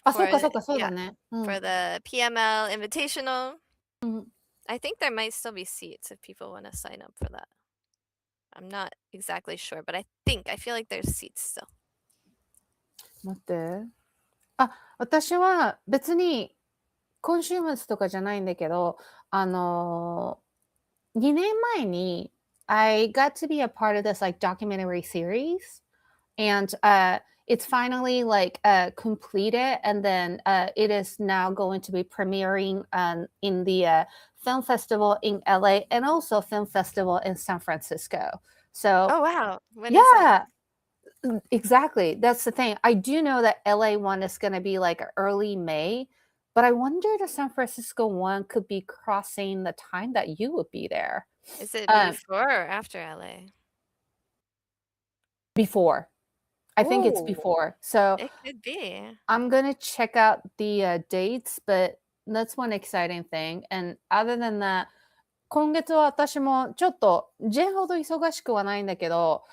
Speaker 2: あ、そう
Speaker 1: for
Speaker 2: かそうか、そうだ
Speaker 1: yeah,
Speaker 2: ね。う
Speaker 1: for
Speaker 2: ん。
Speaker 1: the PML Invitational.
Speaker 2: うん。
Speaker 1: I think there might still be seats if people want to sign up for that. I'm not exactly sure, but I feel like there's seats still.
Speaker 2: 待って。あ、私は別に今週末とかじゃないんだけど、2年前に I got to be a part of this like documentary series, and it's finally like completed, and then it is now going to be premiering in the film festival in LA and also film festival in San Francisco. So
Speaker 1: Oh, wow. When is that?
Speaker 2: yeah, exactly. That's the thing. I do know that LA one is going to be like early May, but I wonder the San Francisco one could be crossing the time that you would be there.
Speaker 1: Is it
Speaker 2: Um,
Speaker 1: before or after LA?
Speaker 2: Before. I think it's
Speaker 1: Oh,
Speaker 2: before. So
Speaker 1: it could be.
Speaker 2: I'm going to check out the dates, but that's one exciting thing. And other than that, 今月は私もちょっと前ほど忙しくはないんだけど、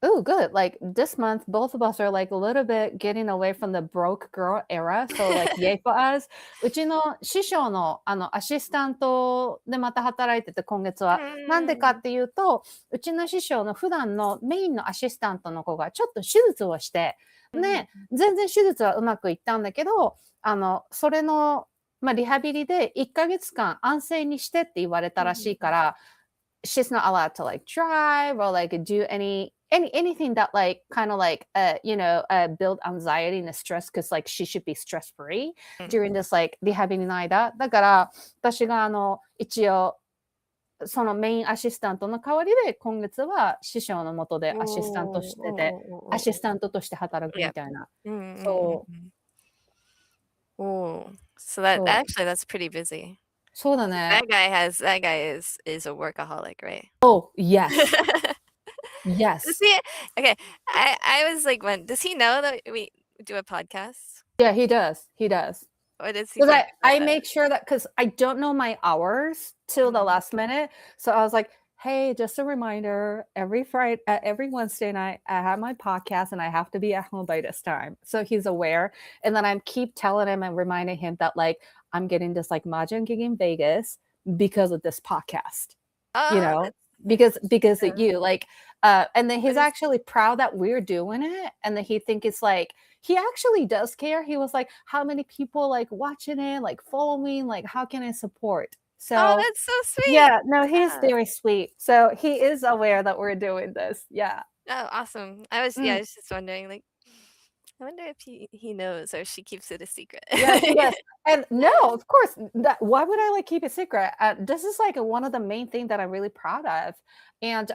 Speaker 2: Oh, good. Like this month, both of us are like a little bit getting away from the broke girl era. So like, yay for us. うちの師匠のアシスタントでまた働いてて今月は。なんでかっていうと、うちの師匠の普段のメインのアシスタントの子がちょっと手術をして、ね、全然手術はうまくいったんだけど、それの、まあ、リハビリで1ヶ月間安静にしてって言われたらしいから、she's not allowed to like drive or like do anything that like kind of like build anxiety and stress because like she should be stress free during this like リハビリの間だから私が一応そのメインアシスタントの代わりで今月は師匠の下でアシスタントしててアシスタントとして働くみたいなそう
Speaker 1: Oh, so that actually that's pretty busy.
Speaker 2: そうだね
Speaker 1: That guy is a workaholic, right?
Speaker 2: Oh yes
Speaker 1: Does
Speaker 2: yes
Speaker 1: he? Okay, I was like, when does he know that we do a podcast?
Speaker 2: yeah he does
Speaker 1: What does he
Speaker 2: because
Speaker 1: think
Speaker 2: I
Speaker 1: about that?
Speaker 2: make sure that because I don't know my hours till the last minute. So I was like, hey, just a reminder, every Friday, every Wednesday night, I have my podcast and I have to be at home by this time. So he's aware. And then I keep telling him and reminding him that like I'm getting this like mahjong gig in Vegas because of this podcast. You know, because of you. Like and then he's actually proud that we're doing it. And then he think it's like he actually does care. He was like, how many people like watching it, like following, like how can I support? So
Speaker 1: that's so sweet.
Speaker 2: yeah, no, he's very sweet. So he is aware that we're doing this. Yeah.
Speaker 1: Oh, awesome. I was just wondering, like, I wonder if he knows or she keeps it a secret.
Speaker 2: Yeah, he does. And no, of course, why would I like keep it secret? This is like one of the main things that I'm really proud of. And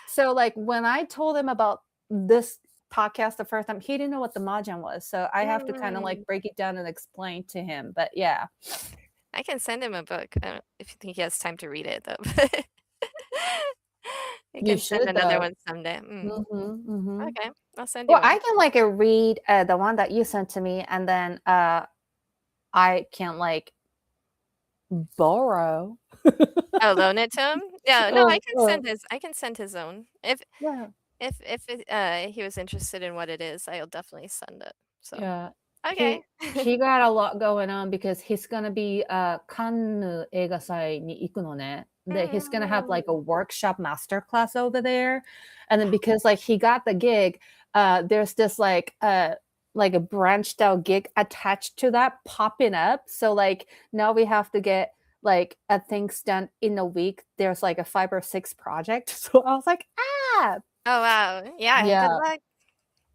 Speaker 2: so like when I told him about this podcast the first time, he didn't know what the mahjong was. So I have to kind of like break it down and explain to him. But yeah.
Speaker 1: I can send him a book. I don't if you think he has time to read it though. I can send another one someday. Okay, I'll send you
Speaker 2: Well,
Speaker 1: one.
Speaker 2: I can like read the one that you sent to me, and then I can like borrow.
Speaker 1: Oh, loan it to him? Yeah, no, I can send his own. If he was interested in what it is, I'll definitely send it. So
Speaker 2: Yeah.
Speaker 1: okay.
Speaker 2: He got a lot going on because he's gonna be カンヌ映画祭に行くのね。で he's gonna have like a workshop master class over there. And then because like he got the gig, there's this like a branched out gig attached to that popping up. So like now we have to get like things done in a week. There's like a 5 or 6 project. So I was like, ah.
Speaker 1: Oh wow. Yeah, good luck.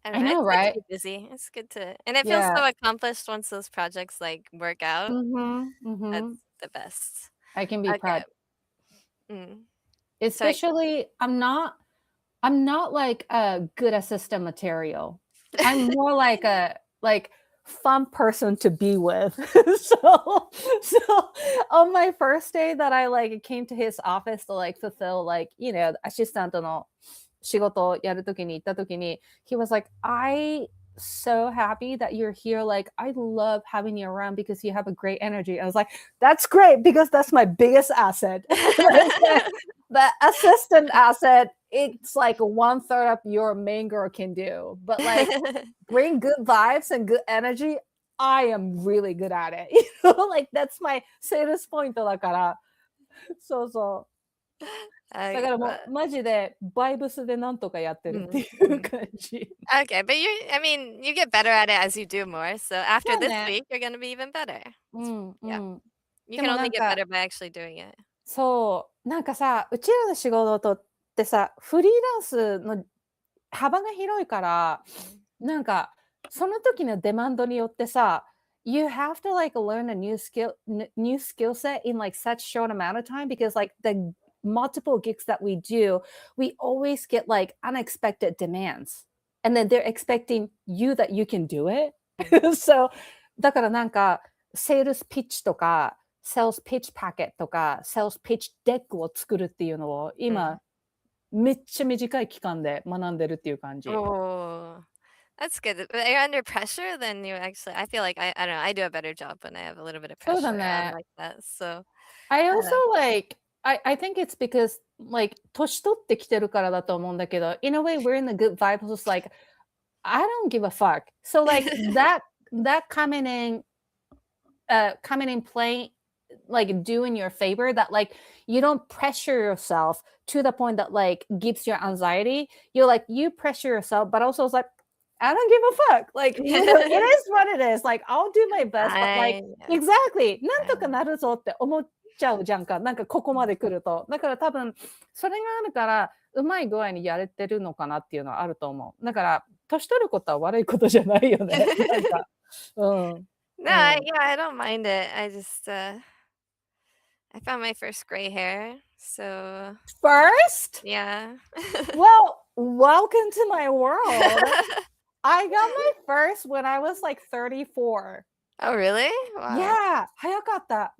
Speaker 2: I know,
Speaker 1: it's
Speaker 2: right?
Speaker 1: good to be busy. It's good to and it feels so accomplished once those projects like work out. That's the best.
Speaker 2: I can be proud.
Speaker 1: Mm.
Speaker 2: Especially I'm not like a good assistant material. I'm more like a fun person to be with. so on my first day that I like came to his office to like fulfill like, you know, アシスタントの仕事をやるときに行ったときに he was like, I so happy that you're here. Like, I love having you around because you have a great energy. I was like, that's great because that's my biggest asset. The assistant asset, it's like 1/3 of your main girl can do. But like, bring good vibes and good energy. I am really good at it. You know, like that's my sales point だから。そうそう。だからもうマジでバイブスでなんとかやってるっていう感じ。
Speaker 1: Okay, but I mean, you get better at it as you do more. So after this week, you're gonna be even better. Yeah. You can only get better by actually doing it.
Speaker 2: そう、なんかさ、うちらの仕事ってさ、フリーランスの幅が広いから、なんか、その時のデマンドによってさ、you have to like learn a new skill set in like such short amount of time because like the multiple gigs that we do, we always get like unexpected demands. And then they're expecting you that you can do it.
Speaker 1: うん。
Speaker 2: so だからなんか、セールスピッチとか、セールスピッチパケットとか、セールスピッチデックを作るっていうのを
Speaker 1: うん。
Speaker 2: 今、めっちゃ短い期間で学んでるっていう感じ。
Speaker 1: Oh, that's good. But you're under pressure, then you actually I feel like I don't know, I do a better job when I have a little bit of
Speaker 2: そうだ
Speaker 1: pressure
Speaker 2: ね。
Speaker 1: like that. So,
Speaker 2: I also
Speaker 1: uh,
Speaker 2: like I think it's because like 年取ってきてるからだと思うんだけど、in a way we're in the good vibes. It's like I don't give a fuck. So like that coming in playing like doing your favor that like you don't pressure yourself to the point that like gives you anxiety. You're like you pressure yourself, but also it's like I don't give a fuck. Like it is what it is. Like I'll do my best, but like
Speaker 1: yes,
Speaker 2: exactly なんとか
Speaker 1: I
Speaker 2: なるぞって思っちゃうじゃんか。なんかここまで来ると。だから多分それがあるからうまい具合にやれてるのかなっていうのはあると思う。だから年取ることは悪いことじゃないよね。なんか、うん、
Speaker 1: No,
Speaker 2: うん。
Speaker 1: yeah, I don't mind it. I just, I found my first gray hair, so
Speaker 2: First?
Speaker 1: yeah.
Speaker 2: Well, welcome to my world. I got my first when I was like 34.
Speaker 1: Oh, really? Wow.
Speaker 2: Yeah, 早かった。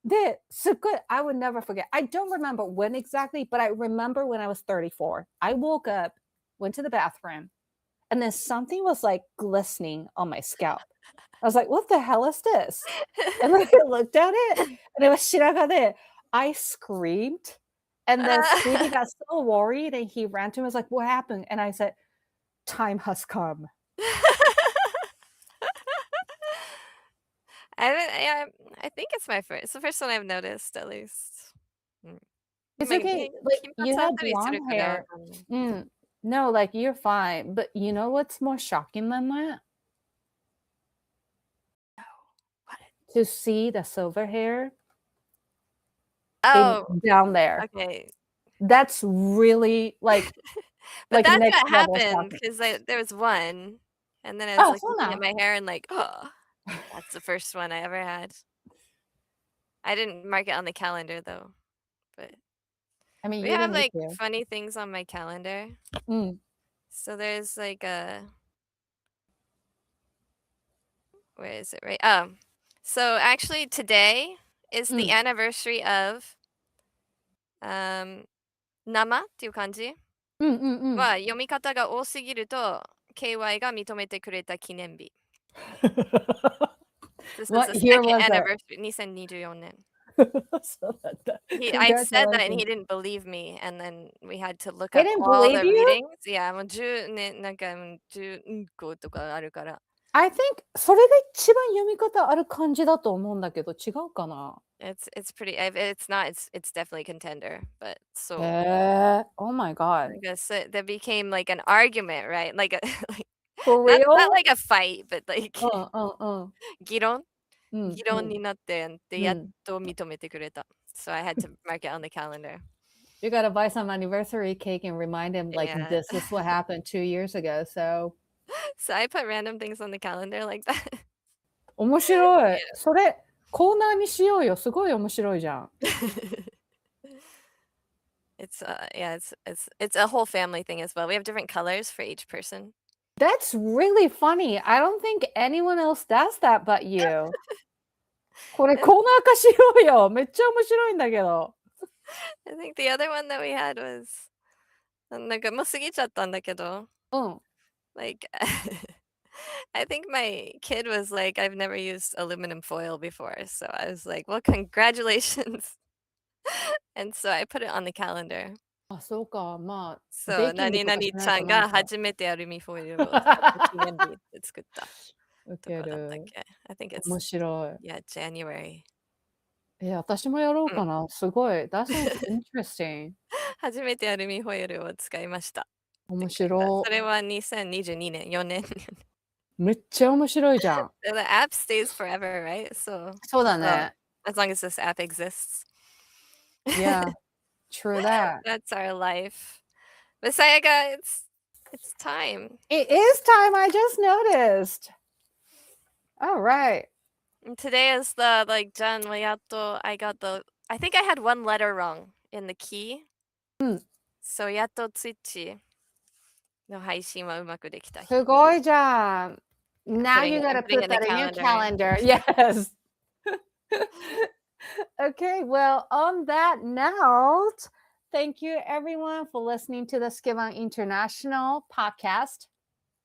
Speaker 2: で、すっごい I would never forget. I don't remember when exactly, but I remember when I was 34. I woke up, went to the bathroom, and then something was like glistening on my scalp. I was like, what the hell is this? And then I looked at it, and it was shiraga de. I screamed. And then Stevie got so worried and he ran to me and was like, what happened? And I said, time has come.
Speaker 1: I haven't yeah, I think it's my first it's the first one I've noticed at least. Mm.
Speaker 2: It's okay. Like you have blonde hair.
Speaker 1: 金髪あったりするからわかんない。
Speaker 2: Mm, no, like you're fine. But you know what's more shocking than that?
Speaker 1: What?
Speaker 2: To see the silver hair in
Speaker 1: Oh,
Speaker 2: down there.
Speaker 1: okay.
Speaker 2: That's really
Speaker 1: But
Speaker 2: like
Speaker 1: that's
Speaker 2: next
Speaker 1: what
Speaker 2: level
Speaker 1: happened
Speaker 2: shocking.
Speaker 1: because there was one, and then I was,
Speaker 2: Oh,
Speaker 1: like,
Speaker 2: so
Speaker 1: looking at
Speaker 2: now.
Speaker 1: my hair and like, "Oh, that's the first one I ever had." I didn't mark it on the calendar though, but
Speaker 2: I mean,
Speaker 1: we
Speaker 2: you
Speaker 1: have,
Speaker 2: don't need
Speaker 1: like,
Speaker 2: to.
Speaker 1: funny things on my calendar.
Speaker 2: Mm,
Speaker 1: So there's, like, a where is it? Right so actually today is the
Speaker 2: mm,
Speaker 1: anniversary of, nama っていう漢字
Speaker 2: mm, mm, mm.
Speaker 1: は読み方が多すぎると、KY が認めてくれた記念日。This is
Speaker 2: What
Speaker 1: the
Speaker 2: year
Speaker 1: second
Speaker 2: was it?
Speaker 1: anniversary 2024年。
Speaker 2: So that-
Speaker 1: I said that and
Speaker 2: Congratulations.
Speaker 1: he didn't believe me, and then we had to look
Speaker 2: He
Speaker 1: up
Speaker 2: didn't
Speaker 1: all
Speaker 2: believe
Speaker 1: the
Speaker 2: you?
Speaker 1: readings. Yeah, もう10年なんか、10個とかあるから。
Speaker 2: I think それが一番読み方ある感じだと思うんだけど、違うかな？It's
Speaker 1: pretty it's not it's definitely contender, but
Speaker 2: へ
Speaker 1: so
Speaker 2: え。Oh my god.
Speaker 1: I guess that became like an argument, right? Like a like
Speaker 2: For
Speaker 1: not
Speaker 2: real?
Speaker 1: like a fight, but like
Speaker 2: うんうんうん。
Speaker 1: 議論
Speaker 2: うんうん。
Speaker 1: 議論になって、で、やっ
Speaker 2: うん。
Speaker 1: と認めてくれた。So I had to mark it on the calendar.
Speaker 2: You gotta buy some anniversary cake and remind him like
Speaker 1: Yeah.
Speaker 2: this is what happened 2 years ago. So
Speaker 1: So I put random things on the calendar like that.
Speaker 2: 面白い。それコーナーにしようよ。すごい面白いじゃん。
Speaker 1: It's, yeah, it's a whole family thing as well. We have different colors for each person.
Speaker 2: That's really funny. I don't think anyone else does that but you. これ
Speaker 1: And
Speaker 2: コーナー化しようよ。めっちゃ面白いんだけど。
Speaker 1: I think the other one that we had was なんかもう過ぎちゃったんだけど、
Speaker 2: うん。
Speaker 1: like I think my kid was like, "I've never used aluminum foil before." So I was like, "Well, congratulations." And so I put it on the calendar.
Speaker 2: あ、そうか。まあ、
Speaker 1: そう、
Speaker 2: ベーキング
Speaker 1: 何々
Speaker 2: とかしない
Speaker 1: ちゃんが
Speaker 2: となんか。
Speaker 1: 初めてアルミホイルを使った記念日で作った
Speaker 2: ウ
Speaker 1: とかだったっ
Speaker 2: ケる。
Speaker 1: け？I think it's
Speaker 2: 面白い。
Speaker 1: yeah, January.
Speaker 2: 私もやろう
Speaker 1: うん。
Speaker 2: かな。すごい。That sounds interesting.
Speaker 1: 初めてアルミホイルを使いましたっ
Speaker 2: 面
Speaker 1: て書いた。そ
Speaker 2: 白。
Speaker 1: れは2022年、4年。
Speaker 2: めっちゃ面白いじゃん。
Speaker 1: The app stays forever, right? So,
Speaker 2: そうだ
Speaker 1: well,
Speaker 2: ね。
Speaker 1: as long as this app exists.
Speaker 2: Yeah, true that.
Speaker 1: That's our life. But Sayaka, it's time.
Speaker 2: It is time. I just noticed. All right.
Speaker 1: And today is the Jen, I think I had one letter wrong in the key. So やっと Twitch の配信はうまくできた日。
Speaker 2: すごいじゃん。Now you
Speaker 1: I'm
Speaker 2: gotta
Speaker 1: putting
Speaker 2: put
Speaker 1: in the
Speaker 2: that in your
Speaker 1: calendar.
Speaker 2: calendar. Yes. Okay, well, on that note, thank you everyone for listening to the Skivan International podcast.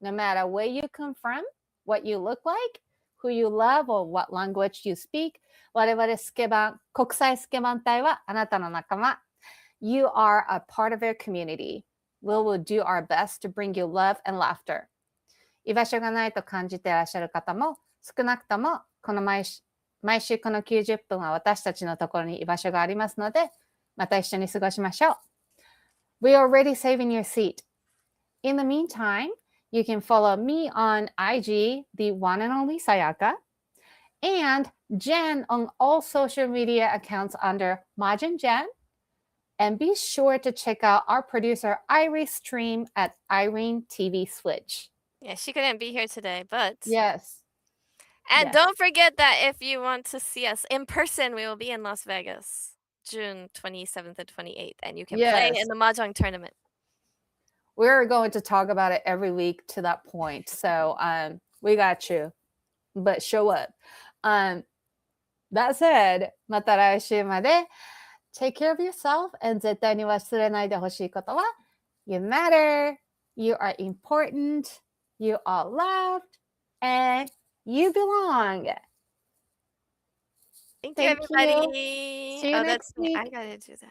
Speaker 2: No matter where you come from, what you look like, who you love, or what language you speak, 我々スケバン、国際スケバン隊はあなたの仲間。You are a part of our community. We will do our best to bring you love and laughter. 居場所がないと感じていらっしゃる方も、少なくともこの毎週この90分は私たちのところに居場所がありますので、また一緒に過ごしましょう。We are already saving your seat. In the meantime, you can follow me on IG, the one and only Sayaka, and Jen on all social media accounts under Majin Jen. And be sure to check out our producer Airi's stream at Irene TV Switch.
Speaker 1: Yeah, she couldn't be here today, but
Speaker 2: Yes.
Speaker 1: And don't forget that if you want to see us in person, we will be in Las Vegas, June 27th and 28th, and you can play in the Mahjong tournament.
Speaker 2: We're going to talk about it every week to that point. So we got you. But show up. That said, また来週まで take care of yourself and 絶対に忘れないでほしいことは You matter, you are important, you are loved, and you belong.
Speaker 1: Thank you, everybody.
Speaker 2: See you next week.
Speaker 1: I gotta do that.